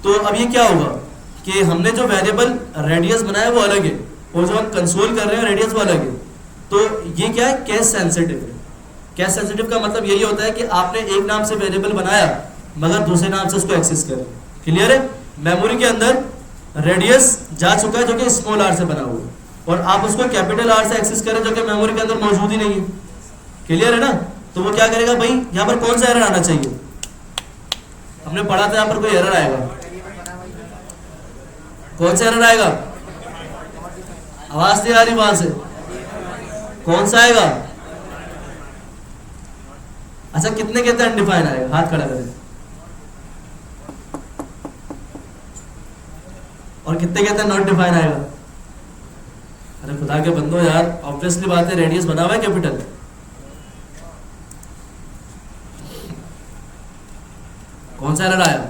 तो अब ये क्या होगा कि हमने जो वेरिएबल रेडियस बनाया वो अलग है और जो हम कंसोल कर रहे हैं रेडियस वो अलग है। तो ये क्या है, केस सेंसिटिव है। केस सेंसिटिव का मतलब यही होता है कि आपने एक नाम से वेरिएबल बनाया मगर दूसरे नाम से उसको एक्सेस कर। क्लियर है। मेमोरी के अंदर रेडियस जा चुका है जो कि स्मॉल आर से बना हुआ है, और आप उसको कैपिटल आर से एक्सेस करें जो कि मेमोरी के अंदर मौजूद ही नहीं है। क्लियर है ना। तो वो क्या करेगा भाई, यहाँ पर कौन सा एरर आना चाहिए, हमने पढ़ा था यहाँ पर कोई एरर आएगा, कौन सा एरर आएगा, आवाज नहीं आ रही वहां से, कौन सा आएगा, अच्छा कितने कहते हैं अनडिफाइन आएगा, हाथ खड़ा करें, और कितने कहते हैं नॉट डिफाइन आएगा। अरे खुदा के बंदो यार, ऑब्वियसली बात है रेडियस बना हुआ है कैपिटल, कौन सा एरर आया,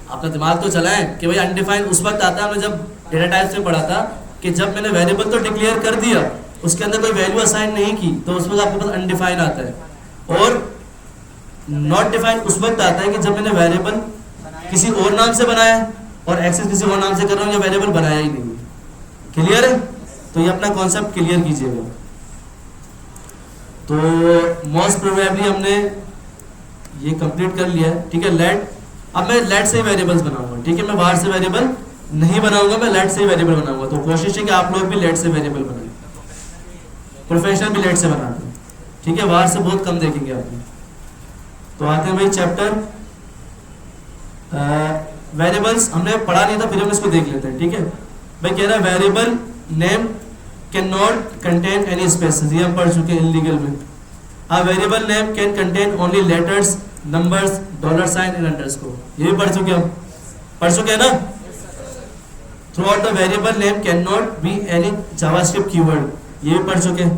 आपका दिमाग तो चलाएं कि भाई अनडिफाइंड उस वक्त आता है, हमने जब डेटा टाइप्स में पढ़ा था कि जब मैंने वेरिएबल तो डिक्लेयर कर दिया, उसके अंदर कोई वैल्यू असाइन नहीं की, तो उस वक्त आपके पास अनडिफाइंड आता है। और नॉट डिफाइंड उस वक्त आता है कि जब मैंने वेरिएबल किसी और नाम से बनाया और एक्सेस किसी और नाम से कर रहा हूँ या वेरिएबल बनाया ही नहीं। क्लियर है। तो ये अपना कॉन्सेप्ट क्लियर कीजिएगा। तो मोस्ट प्रोबेबली हमने ये कंप्लीट कर लिया है, ठीक है। लेट, अब मैं लेट से वेरिएबल्स बनाऊंगा, ठीक है। मैं बाहर से वेरिएबल नहीं बनाऊंगा, मैं लेट से ही वेरिएबल बनाऊंगा। तो कोशिश है कि आप लोग भी लेट से वेरिएबल बनाएं, प्रोफेशनल भी लेट से बनाते हैं, ठीक है। बाहर से बहुत कम देखेंगे आपने। तो आते हैं भाई चैप्टर वेरिएबल्स। हमने पढ़ा नहीं था, फिर हम इसको देख लेते हैं, ठीक है। भाई कह रहा है variable name can not contain any spaces, ये हम पढ़ चुके हैं इलीगल में। A variable name can contain only letters, numbers, dollar sign and underscore, ये भी पढ़ चुके हम, पढ़ चुके हैं ना। Throughout the variable name cannot be any JavaScript keyword, ये भी पढ़ चुके हैं।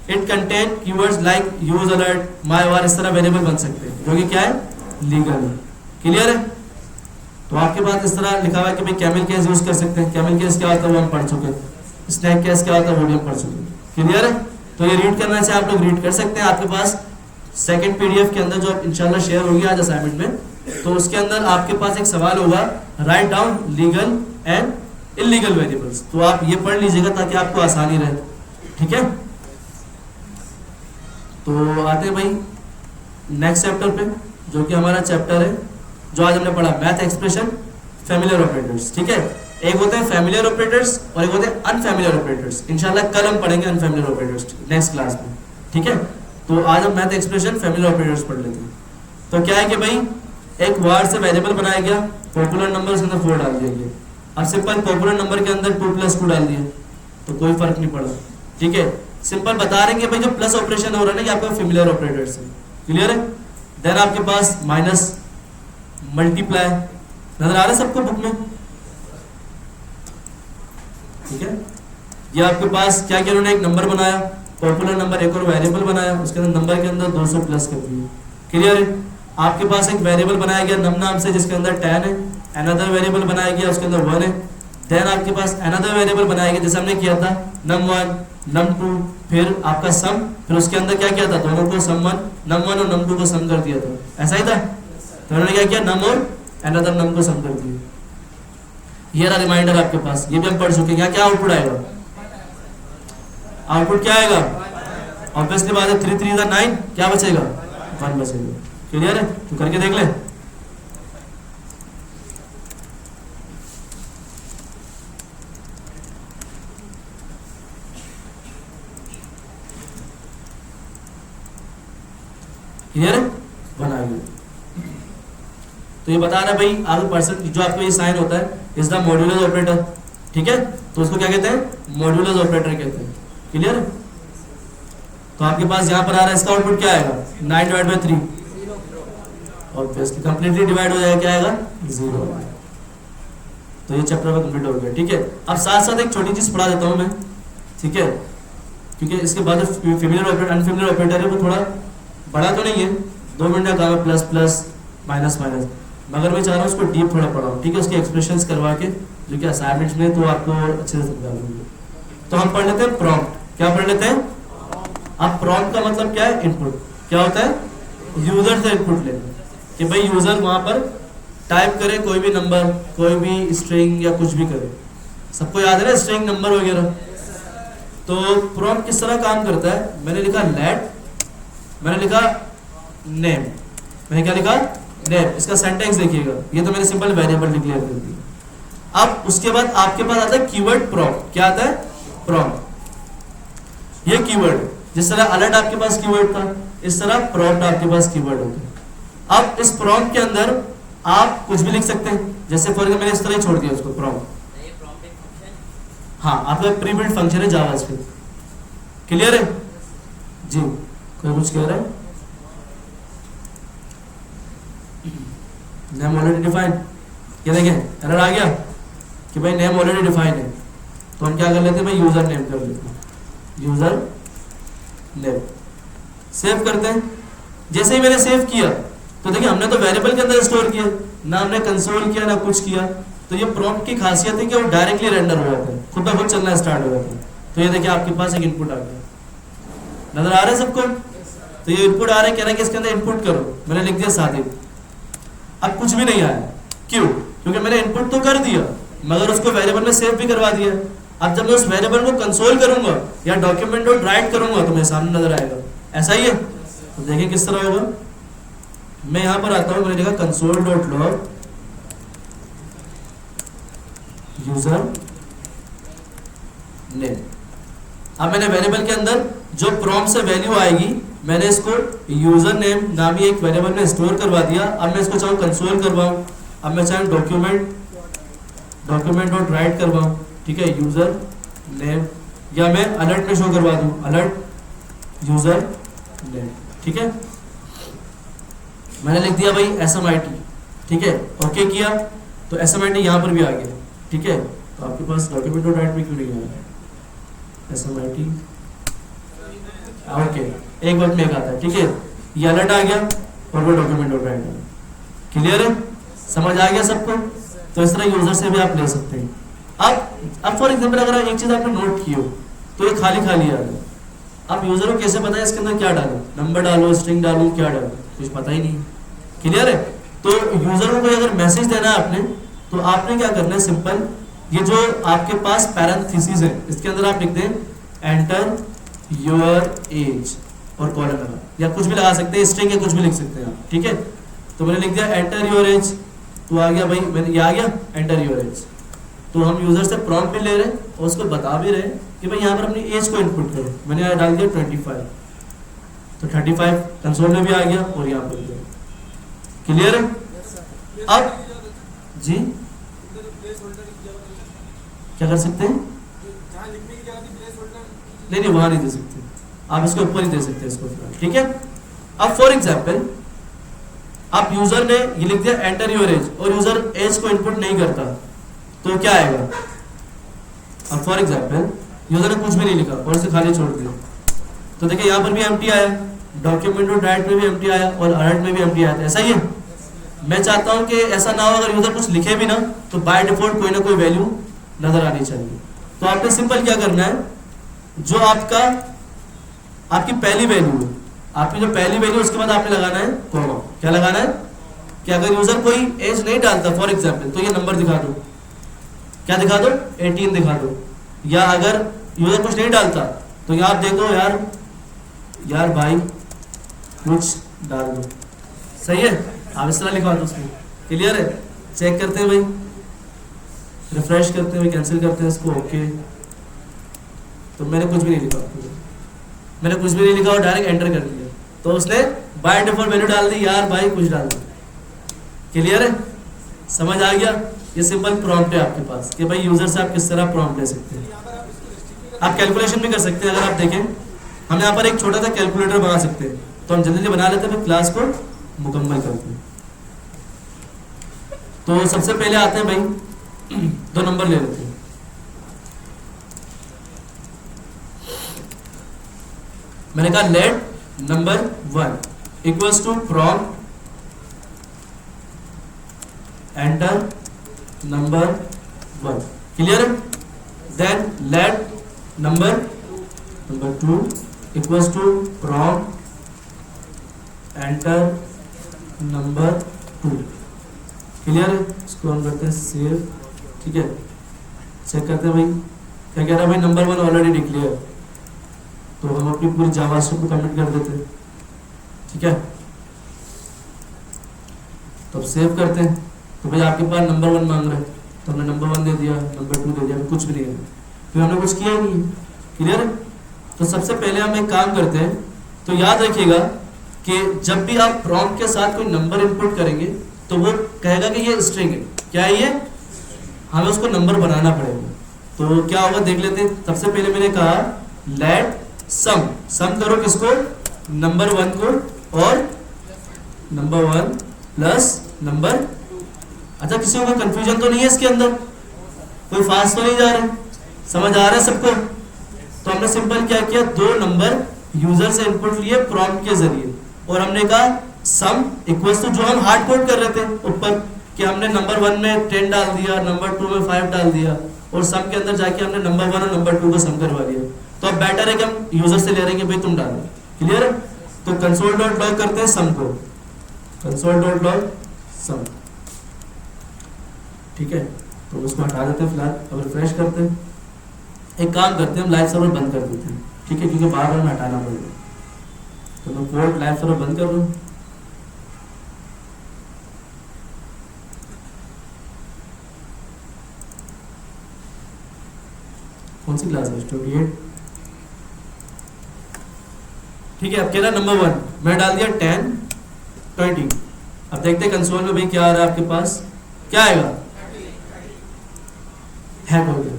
It contain keywords like use alert, my var, इस तरह वेरिएबल बन सकते हैं, जो कि क्या है, लीगल है। क्लियर है। तो आपके पास इस तरह लिखा हुआ है कि भाई कैमल केस यूज कर सकते हैं। कैमल केस क्या होता है वो हम पढ़ चुके हैं। स्नैक केस क्या होता है वो भी हम पढ़ चुके हैं। क्लियर है। तो ये रीड करना चाहे आप लोग रीड कर सकते हैं। आपके पास सेकंड पीडीएफ के अंदर जो इंशाल्लाह शेयर होगी आज असाइनमेंट में, तो उसके अंदर आपके पास एक सवाल होगा, write down legal and illegal variables. तो आप ये पढ़ लीजिएगा ताकि आपको आसानी रहे, ठीक है। तो आते हैं भाई नेक्स्ट चैप्टर पे, जो कि हमारा चैप्टर है जो आज हमने पढ़ा, मैथ एक्सप्रेशन फैमिलियर ऑपरेटर्स, ठीक है। एक होते हैं फैमिलियर ऑपरेटर्स और एक होते हैं अनफैमिलियर ऑपरेटर्स। इंशाल्लाह कल हम पढ़ेंगे अनफैमिलियर ऑपरेटर्स नेक्स्ट क्लास में, ठीक है। तो आज हम मैथ एक्सप्रेशन फैमिलियर ऑपरेटर्स पढ़ लेते हैं। तो क्या है कि भाई एक वार से वेरिएबल बनाया गया, पॉपुलर नंबर के अंदर 4 डाल दिया गया। अब सिंपल पॉपुलर नंबर के अंदर 2 + 2 डाल दिए तो कोई फर्क नहीं पड़ा, ठीक है। सिंपल बता रहे हैं कि भाई जो प्लस ऑपरेशन हो रहा है ना, ये आपका फैमिलियर ऑपरेटर्स है। क्लियर है। देन आपके पास माइनस, मल्टीप्लाई, नजर आ रहा है सबको बुक में, ठीक है। ये आपके पास क्या किया उन्होंने, एक नंबर बनाया, पॉपुलर नंबर, एक और वेरिएबल बनाया, उसके अंदर नंबर के अंदर 200 प्लस कर दिया। क्लियर है। आपके पास एक वेरिएबल बनाया गया नम नाम से, जिसके अंदर 10 है। अनदर वेरिएबल बनाया गया, उसके अंदर 1 है। देन आपके पास अनदर वेरिएबल बनाया गया, जैसे हमने किया था num1 num2, फिर आपका सम, फिर उसके अंदर क्या किया था, दोनों को sum1 num1 और num2 को सम कर दिया था, ऐसा ही था। तो उन्होंने क्या किया, नम और अनदर नम को सम कर दिया। ये रहा रिमाइंडर आपके पास, ये भी हम पढ़ चुके हैं। क्या आउटपुट आएगा, आउटपुट क्या आएगा, ऑब्वियसली बात है 3 3 9, क्या बचेगा, 1 बचेगा। क्लियर है। तो करके देख ले। क्लियर है, 1 आ गया। तो ये बता रहा है भाई आगे परसेंट जो आपको ये साइन होता है इज द मॉड्यूलस ऑपरेटर, ठीक है। तो उसको क्या कहते हैं, मॉड्यूलस ऑपरेटर कहते हैं। क्लियर है। तो आपके पास यहाँ पर आ रहा है, इसका आउटपुट क्या आएगा, 9/3, ऑब्वियसली कंप्लीटली डिवाइड हो जाएगा, क्या आएगा, 0। तो ये चैप्टर में कंप्लीट हो गया, ठीक है। अब साथ साथ एक छोटी चीज पढ़ा देता हूँ मैं, ठीक है, क्योंकि इसके बाद फैमिलियर ऑपरेटर अनफैमिलियर ऑपरेटर है वो थोड़ा बड़ा तो नहीं है, 2 मिनट का काम है, प्लस प्लस माइनस माइनस, मगर मैं चाह रहा हूँ उसको डीप थोड़ा पढ़ाऊँ, ठीक है। उसके एक्सप्रेशंस करवा के जो कि असाइनमेंट्स में तो आपको अच्छे से समझा दूंगी। तो हम पढ़ लेते हैं प्रॉम्प्ट। क्या पढ़ लेते हैं। अब प्रॉम्प्ट का मतलब क्या है, इनपुट। क्या होता है, यूजर से इनपुट लेना, कि भाई यूजर वहां पर टाइप करे कोई भी नंबर, कोई भी स्ट्रिंग या कुछ भी करे। सबको याद है ना स्ट्रिंग, नंबर वगैरह। तो प्रॉम्प्ट किस तरह काम करता है, मैंने लिखा लेट, मैंने लिखा नेम, मैंने क्या लिखा, नेम। इसका सेंटेंस देखिएगा, ये तो मैंने सिंपल वेरिएबल डिक्लेयर कर दिया। अब उसके बाद आपके पास आता है कीवर्ड प्रॉम्प्ट। क्या आता है, प्रॉम्प्ट। ये कीवर्ड, जिस तरह अलर्ट आपके पास कीवर्ड था, इस तरह प्रॉम्प्ट आपके पास कीवर्ड होता है। अब इस प्रॉम्प्ट के अंदर आप कुछ भी लिख सकते हैं, जैसे फॉर एग्जाम्पल मैंने इस तरह ही छोड़ दिया उसको प्रॉम्प्ट। हाँ, आपका प्री बिल्ट फंक्शन है जावास्क्रिप्ट। क्लियर है जी। कोई कुछ कह रहा है, नेम ऑलरेडी डिफाइंड। ये देखें एरर आ गया कि भाई नेम ऑलरेडी डिफाइंड है, तो हम क्या कर लेते हैं भाई, यूजर नेम कर लेते हैं, यूजर नेम। सेव करते हैं। जैसे ही मैंने सेव किया तो देखिए हमने तो वेरिएबल के अंदर स्टोर किया, ना हमने कंसोल किया ना कुछ किया। तो ये प्रॉम्प्ट की खासियत है कि वो डायरेक्टली रेंडर हो जाता है, खुद ब खुद चलना स्टार्ट हो जाता है। तो ये देखिए आपके पास एक इनपुट आ गया, नजर आ रहा है सबको। तो ये इनपुट आ रहा है, कह रहा है कि इसके अंदर इनपुट करो, मैंने लिख दिया सादिक। अब कुछ भी नहीं आया, क्यों, क्योंकि मैंने इनपुट तो कर दिया मगर उसको वेरिएबल में सेव भी करवा दिया। अब जब मैं उस वेरिएबल को कंसोल करूंगा या डॉक्यूमेंट डॉट राइट करूंगा तो मेरे सामने नजर आएगा। ऐसा ही है, तो देखिए किस तरह होगा। मैं यहां पर आता हूं, मैंने लिखा console dot log user name. अब मैंने वेरिएबल के अंदर जो प्रॉम्प्ट से वैल्यू आएगी मैंने इसको यूजर नेम नामी एक वेरिएबल में स्टोर करवा दिया। अब मैं इसको चाहूँ कंसोल करवाऊँ, अब मैं चाहूँ डॉक्यूमेंट डॉट राइट करवाऊँ, ठीक है, यूजर नेम, या मैं अलर्ट में शो करवा दूँ अलर्ट यूजर नेम, ठीक है। मैंने लिख दिया भाई SMIT, ठीक है, ओके किया तो SMIT यहाँ पर भी आ गया, ठीक है। तो आपके पास डॉक्यूमेंट डॉट राइट में क्यों नहीं आया SMIT, ओके, एक बार में एक आता है, ठीक है, ये अलर्ट आ गया और वो डॉक्यूमेंट डॉट राइट आ गया। क्लियर है, समझ आ गया सबको। तो इस तरह यूजर से भी आप ले सकते हैं। अब फॉर एग्जांपल अगर एक चीज आपने नोट की हो तो ये खाली खाली आ रहा है, अब यूजर को कैसे पता है इसके अंदर क्या डालो, नंबर डालो, स्ट्रिंग डालो, क्या डालो, कुछ पता ही नहीं। क्लियर है, तो यूजर को अगर मैसेज देना है आपने तो आपने क्या करना है, सिंपल ये जो आपके पास पैरेंथेसिस है इसके अंदर आप लिख दें एंटर योर एज और कॉलम लगा, या कुछ भी लगा सकते हैं, स्ट्रिंग या कुछ भी लिख सकते हैं आप, ठीक है। तो मैंने लिख दिया एंटर योर एज, तो आ गया भाई, मैंने ये आ गया एंटर योर एज। तो हम यूजर से प्रॉम्प्ट भी ले रहे हैं और उसको बता भी रहे हैं कि भाई यहाँ पर अपनी एज को इनपुट करो। मैंने यहाँ डाल दिया 25, तो 35 कंसोल में भी आ गया और यहाँ पर भी। क्लियर है, अब जी क्या कर सकते हैं, नहीं वहां नहीं दे सकते, आप इसको ऊपर ही दे सकते हैं इसको, ठीक है। अब फॉर एग्जाम्पल आप यूजर ने ये लिख दिया एंटर योर एज और यूजर एज को इनपुट नहीं करता तो क्या आएगा। अब फॉर एग्जाम्पल यूजर ने कुछ भी नहीं लिखा और इसे खाली छोड़ दिया, तो देखिए यहाँ पर भी एम्प्टी आया, डॉक्यूमेंट डॉट राइट में भी एम्प्टी आया और अलर्ट में भी एम्प्टी आया। ऐसा ही है, मैं चाहता हूं कि ऐसा ना हो, अगर यूजर कुछ लिखे भी ना तो बाय डिफॉल्ट कोई ना कोई वैल्यू नजर आनी चाहिए। तो आपने सिंपल क्या करना है, जो आपकी पहली वैल्यू है, आपकी जो पहली वैल्यू उसके बाद आपने लगाना है कॉमा। क्या लगाना है कि अगर यूजर कोई एज नहीं डालता फॉर एग्जाम्पल तो ये नंबर दिखा दो, क्या दिखा दो, 18 दिखा दो। या अगर यूजर कुछ नहीं डालता तो यहाँ आप देखो यार भाई कुछ डाल दो, सही है, आप इस तरह लिखवा दो उसमें। क्लियर है, चेक करते हैं भाई, रिफ्रेश करते हैं, कैंसिल करते हैं इसको, ओके। तो मैंने कुछ भी नहीं लिखा, मैंने कुछ भी नहीं लिखा और डायरेक्ट एंटर कर दिया, तो उसने बाय डिफॉल्ट वैल्यू डाल दी, यार भाई कुछ डाल दो। क्लियर है, समझ आ गया। ये सिंपल प्रॉम्प्ट है आपके पास कि भाई यूजर से आप किस तरह प्रॉम्प्ट ले सकते हैं। आप कैलकुलेशन भी कर सकते हैं, अगर आप देखें हम यहाँ पर एक छोटा सा कैलकुलेटर बना सकते हैं, तो हम जल्दी बना लेते हैं फिर क्लास को मुकम्मल करते हैं। तो सबसे पहले आते हैं भाई, दो नंबर ले लेते हैं। मैंने कहा let number 1 equals to prompt enter number 1। Clear है, then let number 2 equals to prompt enter number 2। Clear है, इसको हम करते हैं सेव, ठीक है। चेक करते हैं भाई क्या कह रहा है, भाई नंबर 1 ऑलरेडी डिक्लेयर, तो हम अपनी पूरी जावास्क्रिप्ट को कमिट कर देते हैं, ठीक है। तो अब सेव करते हैं, तो भाई आपके पास नंबर 1 मांग रहा है, तो हमने नंबर 1 दे दिया, नंबर 2 दे दिया, कुछ भी नहीं है, फिर हमने कुछ किया ही नहीं। क्लियर है, तो सबसे पहले हम एक काम करते हैं, तो याद रखिएगा कि जब भी आप प्रॉम्प्ट के साथ कोई नंबर इनपुट करेंगे तो वो कहेगा कि ये स्ट्रिंग है, क्या है ये, हमें उसको नंबर बनाना पड़ेगा। तो क्या होगा देख लेते हैं। सबसे पहले मैंने कहा लेट सम करो किसको, नंबर 1 को, और नंबर 1 प्लस नंबर। अच्छा, किसी को कंफ्यूजन तो नहीं है इसके अंदर, कोई फास्ट तो नहीं जा रहा है, समझ आ रहा है सबको। तो हमने सिंपल क्या किया, दो नंबर यूजर से इनपुट लिए प्रॉम्प्ट के जरिए, और हमने कहा सम इक्वल्स टू, जो हम हार्ड कोड कर रहे थे ऊपर कि हमने नंबर 1 में 10 डाल दिया, नंबर 2 में 5 डाल दिया, और सम के अंदर जाके हमने नंबर 1 और नंबर 2 को सम करवा दिया। तो अब बेटर है कि हम यूजर से ले रहे हैं कि भाई तुम डालो। क्लियर है, तो कंसोल डॉट लॉग करते हैं सम को, कंसोल डॉट लॉग सम, ठीक है। तो उसको हटा देते हैं फिलहाल, अब रिफ्रेश करते हैं, एक काम करते हैं, हम लाइव सर्वर बंद कर देते हैं, ठीक है, क्योंकि बार बार हमें हटाना पड़ेगा। तो मैं कोड लाइव सर्वर बंद कर दूँ। कौन सी क्लास है? स्टूडेंट 8, ठीक है। अब कह रहा नंबर 1, मैं डाल दिया 10 20। अब देखते हैं कंसोल में भाई क्या आ रहा है आपके पास, क्या आएगा? हैक हो गया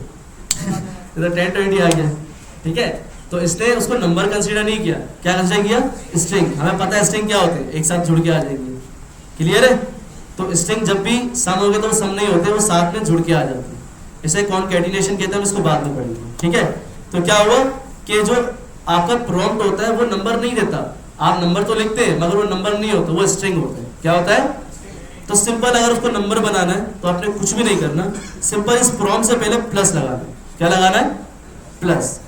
तो 10 20 आ गया, ठीक है। तो इसने उसको नंबर कंसीडर नहीं किया, क्या कंसीडर किया? स्ट्रिंग। हमें पता है स्ट्रिंग क्या होते हैं, एक साथ जुड़ के आ जाएंगे, क्लियर है। तो स्ट्रिंग जब भी सम हो गए तो वो सम नहीं होते, वो साथ में जुड़ के आ जाते हैं, इसे कॉन्कैटिनेशन कहते हैं, इसको बाद में पढ़ेंगे, ठीक है। तो क्या हुआ कि जो आपका प्रॉम्प्ट होता है वो नंबर नहीं देता, आप नंबर तो लिखते हैं मगर वो नंबर नहीं होता, वो स्ट्रिंग होता है। क्या होता है? तो सिंपल, अगर उसको नंबर बनाना है तो आपने कुछ भी नहीं करना, सिंपल इस प्रॉम्प्ट से पहले प्लस लगाना है। क्या लगाना है? प्लस।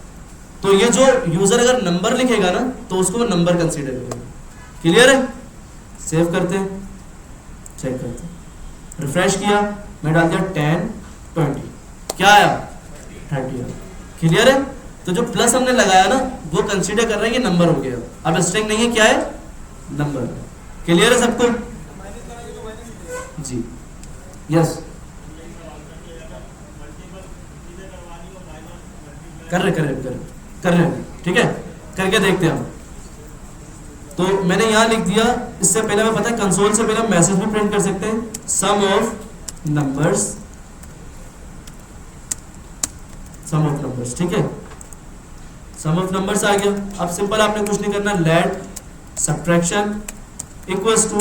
तो ये जो यूजर अगर नंबर लिखेगा ना तो उसको वो नंबर कंसीडर करेगा, क्लियर है। सेव करते हैं, चेक करते हैं, रिफ्रेश किया, मैं डाल दिया 10 20, क्या आया? 30 आया, क्लियर है। तो जो प्लस हमने लगाया ना वो कंसीडर कर रहे हैं कि नंबर हो गया, अब स्ट्रिंग नहीं है, क्या है? नंबर। क्लियर है सबको? जी यस, कर रहे, ठीक है, करके देखते हैं हम। तो मैंने यहां लिख दिया, इससे पहले हमें पता है कंसोल से पहले हम मैसेज भी प्रिंट कर सकते हैं, सम ऑफ नंबर्स, ठीक है। सम ऑफ नंबर्स आ गया। अब सिंपल आपने कुछ नहीं करना, let subtraction equals to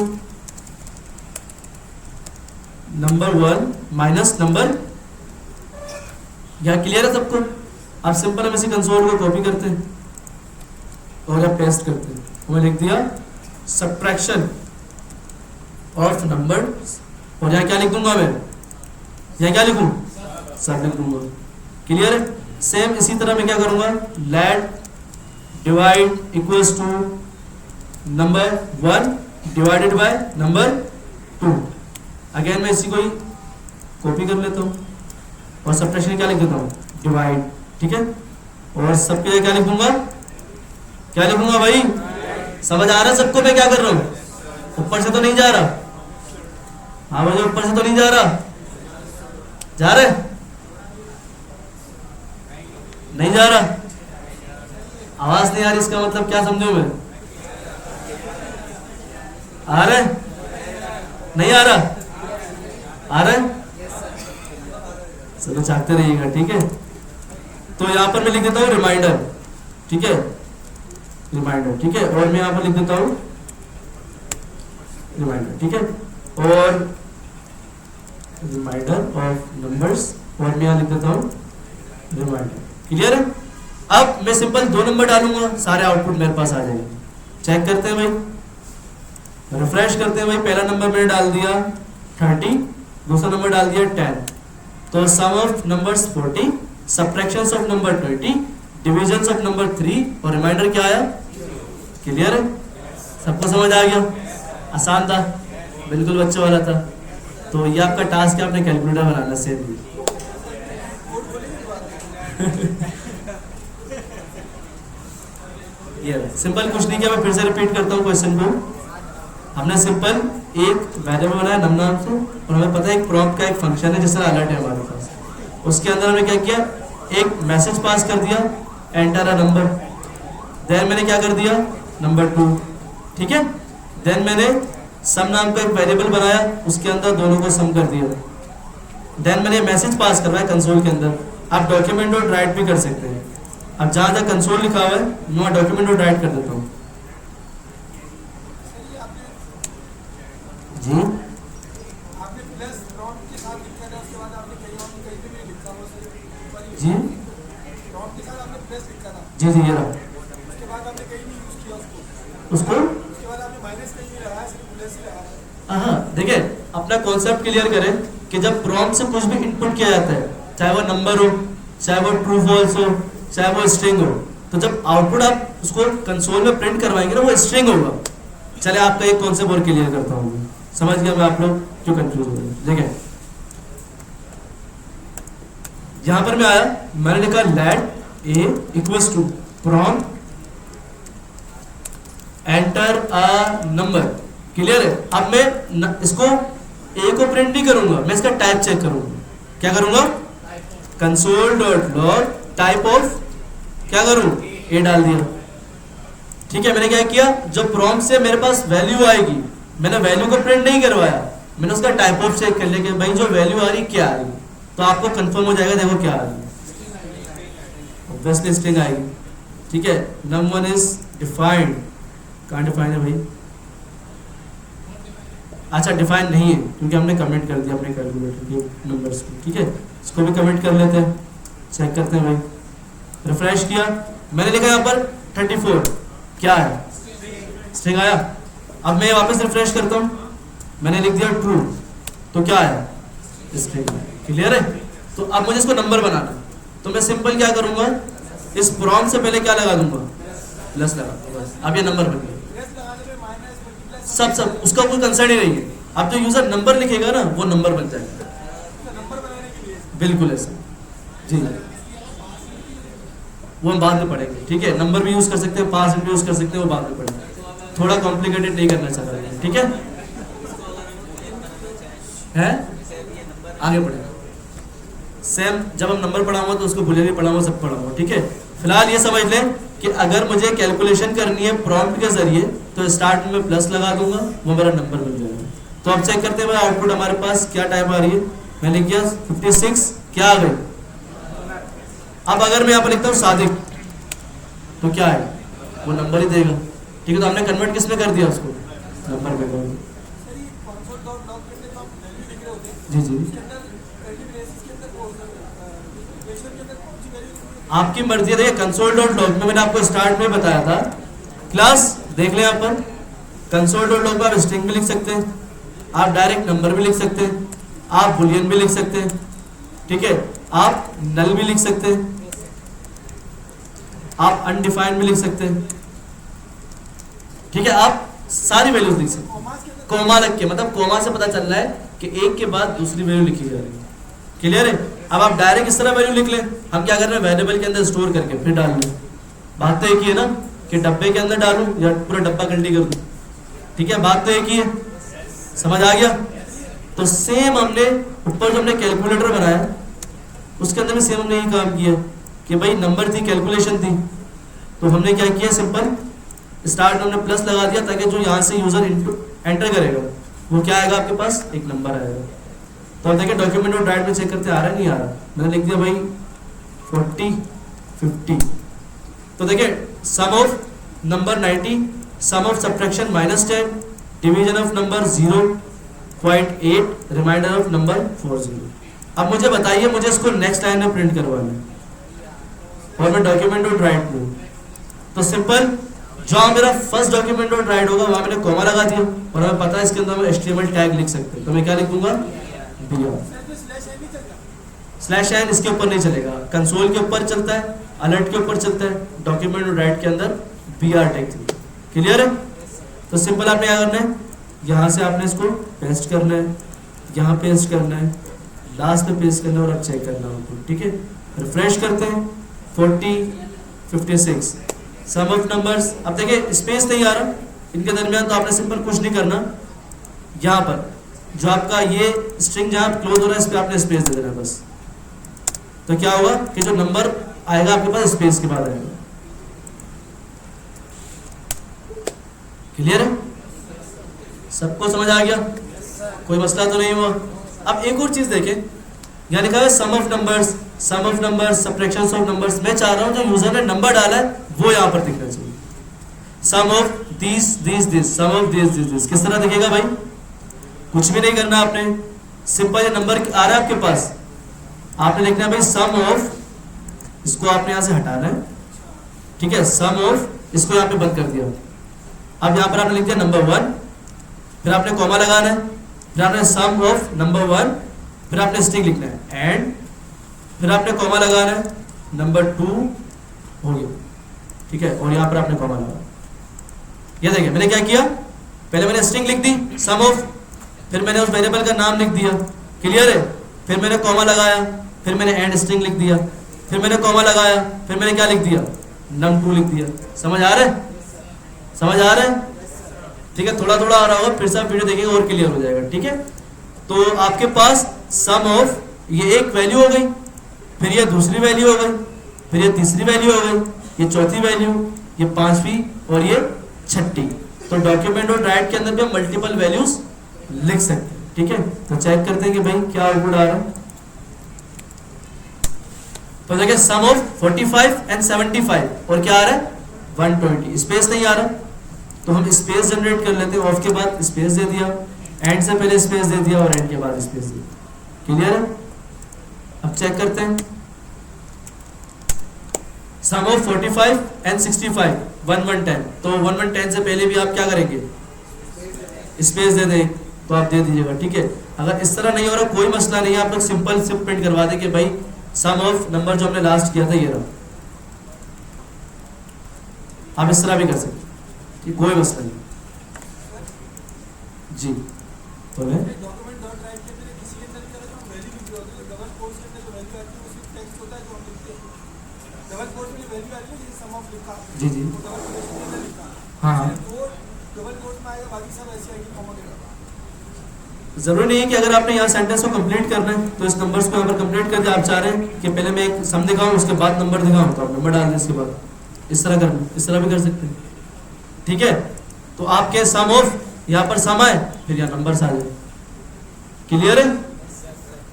number 1 minus number, यह क्लियर है सबको। अब सिंपल हम इसी कंसोल को कॉपी करते हैं और अब पेस्ट करते हैं, मैं लिख दिया सब्ट्रैक्शन ऑफ नंबर, और यहाँ क्या लिख दूंगा मैं? यहाँ क्या लिखूं? सब लिख दूंगा, क्लियर है। सेम इसी तरह मैं क्या करूंगा, let divide equals to number 1 divided by number 2। Again मैं इसी को ही कॉपी कर लेता हूँ और सब्ट्रैक्शन क्या लिख देता हूँ? डिवाइड, ठीक है। और सबके लिए क्या लिखूंगा? क्या लिखूंगा भाई? समझ आ रहा है सबको मैं क्या कर रहा हूँ? ऊपर से तो नहीं जा रहा? हाँ भाई, ऊपर से तो नहीं जा रहा? जा रहे? नहीं जा रहा? आवाज नहीं आ रही, इसका मतलब क्या समझो मैं? आ रहे? नहीं आ रहा? आ रहे? चलो चाहते रहिएगा, ठीक है। तो यहाँ पर मैं लिख देता हूँ रिमाइंडर, ठीक है, रिमाइंडर, ठीक है। और मैं यहाँ पर लिख देता हूँ रिमाइंडर, ठीक है, और रिमाइंडर ऑफ नंबर्स, और मैं यहाँ लिख देता हूँ रिमाइंडर, क्लियर है। अब मैं सिंपल 2 नंबर डालूंगा, सारे आउटपुट मेरे पास आ जाएंगे। चेक करते हैं भाई, रिफ्रेश करते हैं भाई। पहला नंबर मैंने डाल दिया 30, दूसरा नंबर डाल दिया 10, तो sum of numbers 40, subtractions of number 20, divisions of number 3, और रिमाइंडर क्या आया? क्लियर है, सबको समझ आ गया? आसान था, बिल्कुल बच्चों वाला था। तो ये आपका टास्क है, आपने कैलकुलेटर बनाना सेम। ये सिंपल कुछ नहीं किया, मैं फिर से रिपीट करता हूँ क्वेश्चन को। हमने सिंपल एक वेरिएबल बनाया नम नाम से, और हमें पता है एक प्रॉम्प्ट का एक फंक्शन है जिस तरह अलर्ट है हमारे पास, उसके अंदर हमने क्या किया, एक मैसेज पास कर दिया, एंटर अ नंबर, देन मैंने क्या कर दिया, नंबर 2, ठीक है। देन मैंने सम नाम का एक वेरिएबल बनाया, उसके अंदर दोनों को सम कर दिया। देन मैंने मैसेज पास करवाया कंसोल के अंदर। आप डॉक्यूमेंट डॉट राइट भी कर सकते हैं। अब जहाँ जहाँ कंसोल लिखा हुआ है मैं डॉक्यूमेंट डॉट राइट कर देता हूँ। जी आपने प्लस प्रॉम्प्ट के साथ लिखा था, उसके बाद आपने कहीं और कहीं पे भी लिखा वो जी प्रॉम्प्ट के साथ आपने प्लस लिखा था, जी जी ये रहा। उसके बाद आपने कहीं नहीं यूज किया उसको, उसको उसके बाद आपने माइनस कहीं नहीं लगाया, सिर्फ प्लस ही लगाया। हाँ देखिए, अपना कॉन्सेप्ट क्लियर करें कि जब प्रॉम्प्ट से कुछ भी इनपुट किया जाता है, चाहे वो नंबर हो, चाहे वो ट्रू फॉल्स हो, चाहे वो स्ट्रिंग हो, तो जब आउटपुट आप उसको कंसोल में प्रिंट करवाएंगे ना वो स्ट्रिंग होगा। चले आपका एक कॉन्सेप्ट और क्लियर करता हूँ, समझ गया मैं आप लोग क्यों कंफ्यूज हो रहे हैं। देखिए यहां पर मैं आया, मैंने लिखा let a equals to prompt enter a number. Clear है? अब मैं इसको ए को प्रिंट नहीं करूंगा, मैं इसका टाइप चेक करूंगा। क्या करूंगा? Console dot log type of क्या करूं? ए डाल दिया। ठीक है, मैंने क्या किया, जो प्रॉम्प्ट से मेरे पास वैल्यू आएगी, मैंने वैल्यू को प्रिंट नहीं करवाया, मैंने उसका टाइप ऑफ चेक कर लिया कि भाई जो वैल्यू आ रही क्या आ रही, तो आपको कंफर्म हो जाएगा देखो क्या आ रही है, ऑब्वियसली स्ट्रिंग आएगी। ठीक है, num1 इज डिफाइंड, कहां डिफाइन है भाई? अच्छा डिफाइन नहीं है क्योंकि हमने कमेंट कर दिया अपने कैलकुलेटर के नंबर्स को। ठीक है, इसको भी कमेंट कर लेते हैं, चेक करते हैं भाई। रिफ्रेश किया, मैंने लिखा यहाँ पर 34, क्या है? स्ट्रिंग आया। अब मैं वापस रिफ्रेश करता हूँ, मैंने लिख दिया ट्रू, तो क्या है? स्ट्रिंग। क्लियर है? तो अब मुझे इसको नंबर बनाना है, तो मैं सिंपल क्या करूंगा, इस प्रॉम्प्ट से पहले क्या लगा दूंगा? प्लस लगा दूंगा, बस। अब ये नंबर बन गया। सब उसका कोई कंसर्न ही नहीं है। अब जो यूजर नंबर लिखेगा ना वो नंबर बन जाएगा। बिल्कुल ऐसा जी, वो हम बाद में पढ़ेंगे। ठीक है, नंबर भी यूज कर सकते हैं, पास भी यूज कर सकते हैं, वो बाद में पढ़ेंगे। थोड़ा कॉम्प्लिकेटेड नहीं करना चाह रहे हैं। ठीक है, आगे बढ़ेंगे। सेम जब हम नंबर पढ़ाऊंगा तो उसको बुलियन भी पढ़ाऊंगा, सब पढ़ाऊंगा। ठीक है, फिलहाल ये समझ लें कि अगर मुझे कैलकुलेशन करनी है प्रॉम्प्ट के जरिए तो स्टार्ट में प्लस लगा दूंगा, वो मेरा नंबर बन जाएगा। तो अब चेक करते हैं आउटपुट हमारे पास क्या टाइप आ रही है। मैंने किया 56, क्या आ गई? अब अगर मैं यहाँ पर लिखता हूँ सादिक, तो क्या है? वो नंबर ही देगा। ठीक है, तो हमने कन्वर्ट किस में कर दिया उसको? नंबर में कर दिया। जी जी, आपकी मर्जी है। देखिए कंसोल डॉट लॉग में मैंने आपको स्टार्ट में बताया था, क्लास देख लें यहाँ पर। कंसोल डॉट लॉग में आप स्ट्रिंग भी लिख सकते हैं, आप डायरेक्ट नंबर भी लिख सकते हैं, आप बुलियन भी लिख सकते हैं। ठीक है, आप नल भी लिख सकते हैं, आप अनडिफाइंड भी लिख सकते हैं। ठीक है, आप सारी वैल्यूज लिख सकते हैं कोमा लग के, मतलब कोमा से पता चल रहा है कि एक के बाद दूसरी वैल्यू लिखी जा रही है। क्लियर है? अब आप डायरेक्ट इस तरह वैल्यू लिख लें, हम क्या कर रहे हैं, वेरिएबल के अंदर स्टोर करके फिर डाल लें। बात तो एक ही है ना कि डब्बे के अंदर डालूं या पूरा डब्बा गंडी कर दूं। ठीक है, बात तो एक ही है, समझ आ गया? तो सेम हमने ऊपर जो हमने कैलकुलेटर बनाया उसके अंदर भी सेम हमने यही काम किया कि भाई नंबर थी, कैलकुलेशन थी, तो हमने क्या किया, सिंपल स्टार्ट में हमने प्लस लगा दिया ताकि जो यहाँ से यूजर एंटर करेगा वो क्या आएगा आपके पास? एक नंबर आएगा। तो आप देखिए डॉक्यूमेंट और ड्राइव में चेक करते आ रहा है नहीं आ रहा। मैंने लिख दिया भाई 40 50। तो देखिए sum of number 90, sum of subtraction -10, division of number 0.8, remainder of number 40। अब मुझे बताइए, मुझे इसको नेक्स्ट लाइन में प्रिंट करवाना है और मैं डॉक्यूमेंट और ड्राइव में, तो सिंपल जो मेरा फर्स्ट डॉक्यूमेंट और ड्राइव होगा वहां मैंने कॉमा लगा दिया और हमें पता है इसके अंदर हम HTML टैग लिख सकते हैं। तो मैं क्या लिख दूंगा? /n इसके ऊपर नहीं चलेगा, कंसोल के ऊपर चलता है, अलर्ट के ऊपर चलता है, डॉक्यूमेंट और राइट के अंदर BR टैग। क्लियर है? तो सिंपल आपने क्या करना है, यहाँ से आपने इसको पेस्ट करना है, यहाँ पेस्ट करना है, लास्ट में पेस्ट करना है और अब चेक करना है। ठीक है, रिफ्रेश करते हैं 40 56 सम ऑफ नंबर्स। अब देखिए स्पेस नहीं आ रहा इनके दरमियान, तो आपने सिंपल कुछ नहीं करना, यहाँ पर जो आपका ये स्ट्रिंग जहाँ क्लोज हो रहा है इस पर आपने स्पेस दे देना बस। तो क्या होगा कि जो नंबर आएगा आपके पास स्पेस के बाद आएगा। क्लियर है? सबको समझ आ गया? कोई मसला तो नहीं हुआ? अब एक और चीज देखें, यहाँ लिखा है sum of numbers, sum of numbers, subtractions of numbers. मैं चाह रहा हूँ जो यूजर ने नंबर डाला है वो यहाँ पर दिखना चाहिए। Sum of this, sum of this. किस तरह दिखेगा भाई? कुछ भी नहीं करना आपने, सिंपल ये नंबर आ रहा है आपके पास, आपने लिखना है भाई सम ऑफ, इसको आपने यहाँ से हटाना है। ठीक है, सम ऑफ, इसको यहाँ पे बंद कर दिया। अब यहाँ पर आपने लिख दिया नंबर 1, फिर आपने कॉमा लगाना है, फिर आपने सम ऑफ नंबर 1, फिर आपने स्ट्रिंग लिखना है एंड, फिर आपने कॉमा लगाना है, नंबर 2 हो गया। ठीक है, और यहाँ पर आपने कॉमा लगाना। ये देखिए मैंने क्या किया, पहले मैंने स्ट्रिंग लिख दी सम ऑफ, फिर मैंने उस वेरिएबल का नाम लिख दिया। क्लियर है? फिर मैंने कॉमा लगाया, फिर मैंने एंड स्ट्रिंग लिख दिया, फिर मैंने कॉमा लगाया, फिर मैंने क्या लिख दिया, num2 लिख दिया। समझ आ रहा है? समझ आ रहा है? ठीक है, थोड़ा थोड़ा आ रहा होगा, फिर से आप वीडियो देखेंगे और क्लियर हो जाएगा। ठीक है, तो आपके पास सम ऑफ ये एक वैल्यू हो गई, फिर ये दूसरी वैल्यू हो गई, फिर ये तीसरी वैल्यू हो गई, ये चौथी वैल्यू, ये पांचवी और ये छठी। तो डॉक्यूमेंट और राइट के अंदर भी हम मल्टीपल वैल्यूज लिख सकते हैं। ठीक है, तो चेक करते हैं कि भाई क्या आउटपुट आ रहा है। तो देखिए सम ऑफ 45 एंड 75 और क्या आ रहा है 120। स्पेस नहीं आ रहा, तो हम स्पेस जनरेट कर लेते हैं। ऑफ के बाद स्पेस दे दिया, एंड से पहले स्पेस दे दिया और एंड के बाद स्पेस दे दिया। क्लियर है? अब चेक करते हैं सम ऑफ 45 एंड 65 1110। तो 1110 से पहले भी आप क्या करेंगे, स्पेस दे दें, तो आप दे दीजिएगा। ठीक है, अगर इस तरह नहीं हो रहा कोई मसला नहीं है, आप लोग सिंपल से प्रिंट करवा दें कि भाई सम ऑफ नंबर जो हमने लास्ट किया था ये रहा। आप इस तरह भी कर सकते हैं, कोई मसला नहीं जी। बोले डॉक्यूमेंट डॉट राइट के अंदर किसी के अंदर क्या जो वैल्यू लिखी होती है, डबल कोट्स के अंदर जो वैल्यू आती है उसमें टेक्स्ट होता है जो हम लिखते हैं। डबल कोट्स में वैल्यू आती है जैसे सम ऑफ लिखा, जी जी, वो डबल कोट्स के अंदर लिखा, हाँ हाँ, वो डबल कोट्स में आएगा, बाकी सब ऐसे आएगी कॉमा के साथ। जरूरी नहीं है कि अगर आपने यहाँ सेंटेंस को कंप्लीट करना है तो इस नंबर्स को यहाँ पर कंप्लीट कर दिया। आप चाह रहे हैं कि पहले मैं एक सम दिखाऊं उसके बाद नंबर दिखाऊं, तो आप नंबर डाल दें इसके बाद, इस तरह करना, इस तरह भी कर सकते हैं। ठीक है, तो आपके सम ऑफ यहाँ पर सम आए, फिर यहाँ नंबर्स आ जाए। क्लियर है?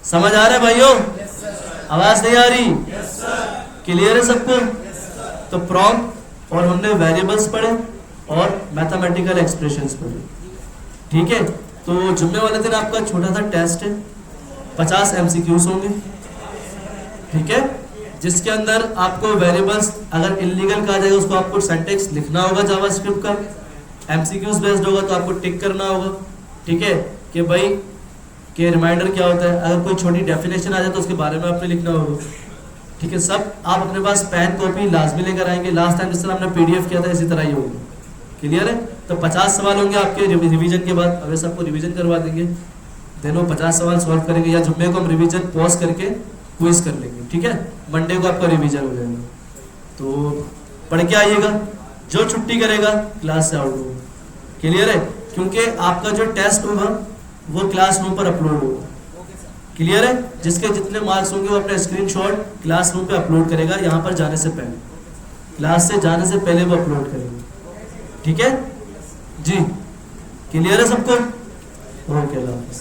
समझ आ रहा है भाइयों? आवाज नहीं आ रही? क्लियर है सबको? तो प्रॉम्प्ट और हमने वेरिएबल्स पढ़े और मैथमेटिकल एक्सप्रेशंस पढ़े। ठीक है, तो जुम्मे वाले दिन आपका छोटा सा टेस्ट है, 50 MCQs होंगे। ठीक है, जिसके अंदर आपको वेरिएबल्स अगर इलीगल कहा जाएगा उसको आपको सिंटैक्स लिखना होगा जावास्क्रिप्ट का, MCQs बेस्ड होगा तो आपको टिक करना होगा। ठीक है, कि भाई के रिमाइंडर क्या होता है, अगर कोई छोटी डेफिनेशन आ जाए तो उसके बारे में आपने लिखना होगा। ठीक है, सब आप अपने पास पेन कॉपी लाजमी लेकर आएंगे। लास्ट टाइम जिस तरह हमने PDF किया था इसी तरह ही होगा। क्लियर है? तो 50 सवाल होंगे आपके रिवीजन के बाद। अगर सबको रिवीजन करवा देंगे देन वो 50 सवाल सॉल्व करेंगे, या जुम्मे को हम रिवीजन पॉज करके क्विज कर लेंगे। ठीक है, मंडे को आपका रिवीजन हो जाएगा। तो पढ़ के आइएगा, जो छुट्टी करेगा क्लास से आउट होगा। क्लियर है? क्योंकि आपका जो टेस्ट होगा वो क्लासरूम पर अपलोड होगा। क्लियर है? जिसके जितने मार्क्स होंगे वो अपना स्क्रीनशॉट क्लासरूम पे अपलोड करेगा, यहाँ पर जाने से पहले, क्लास से जाने से पहले वो अपलोड करेगा। ठीक है जी? क्लियर है सबको? ओके, अल्लाह हाफिज़।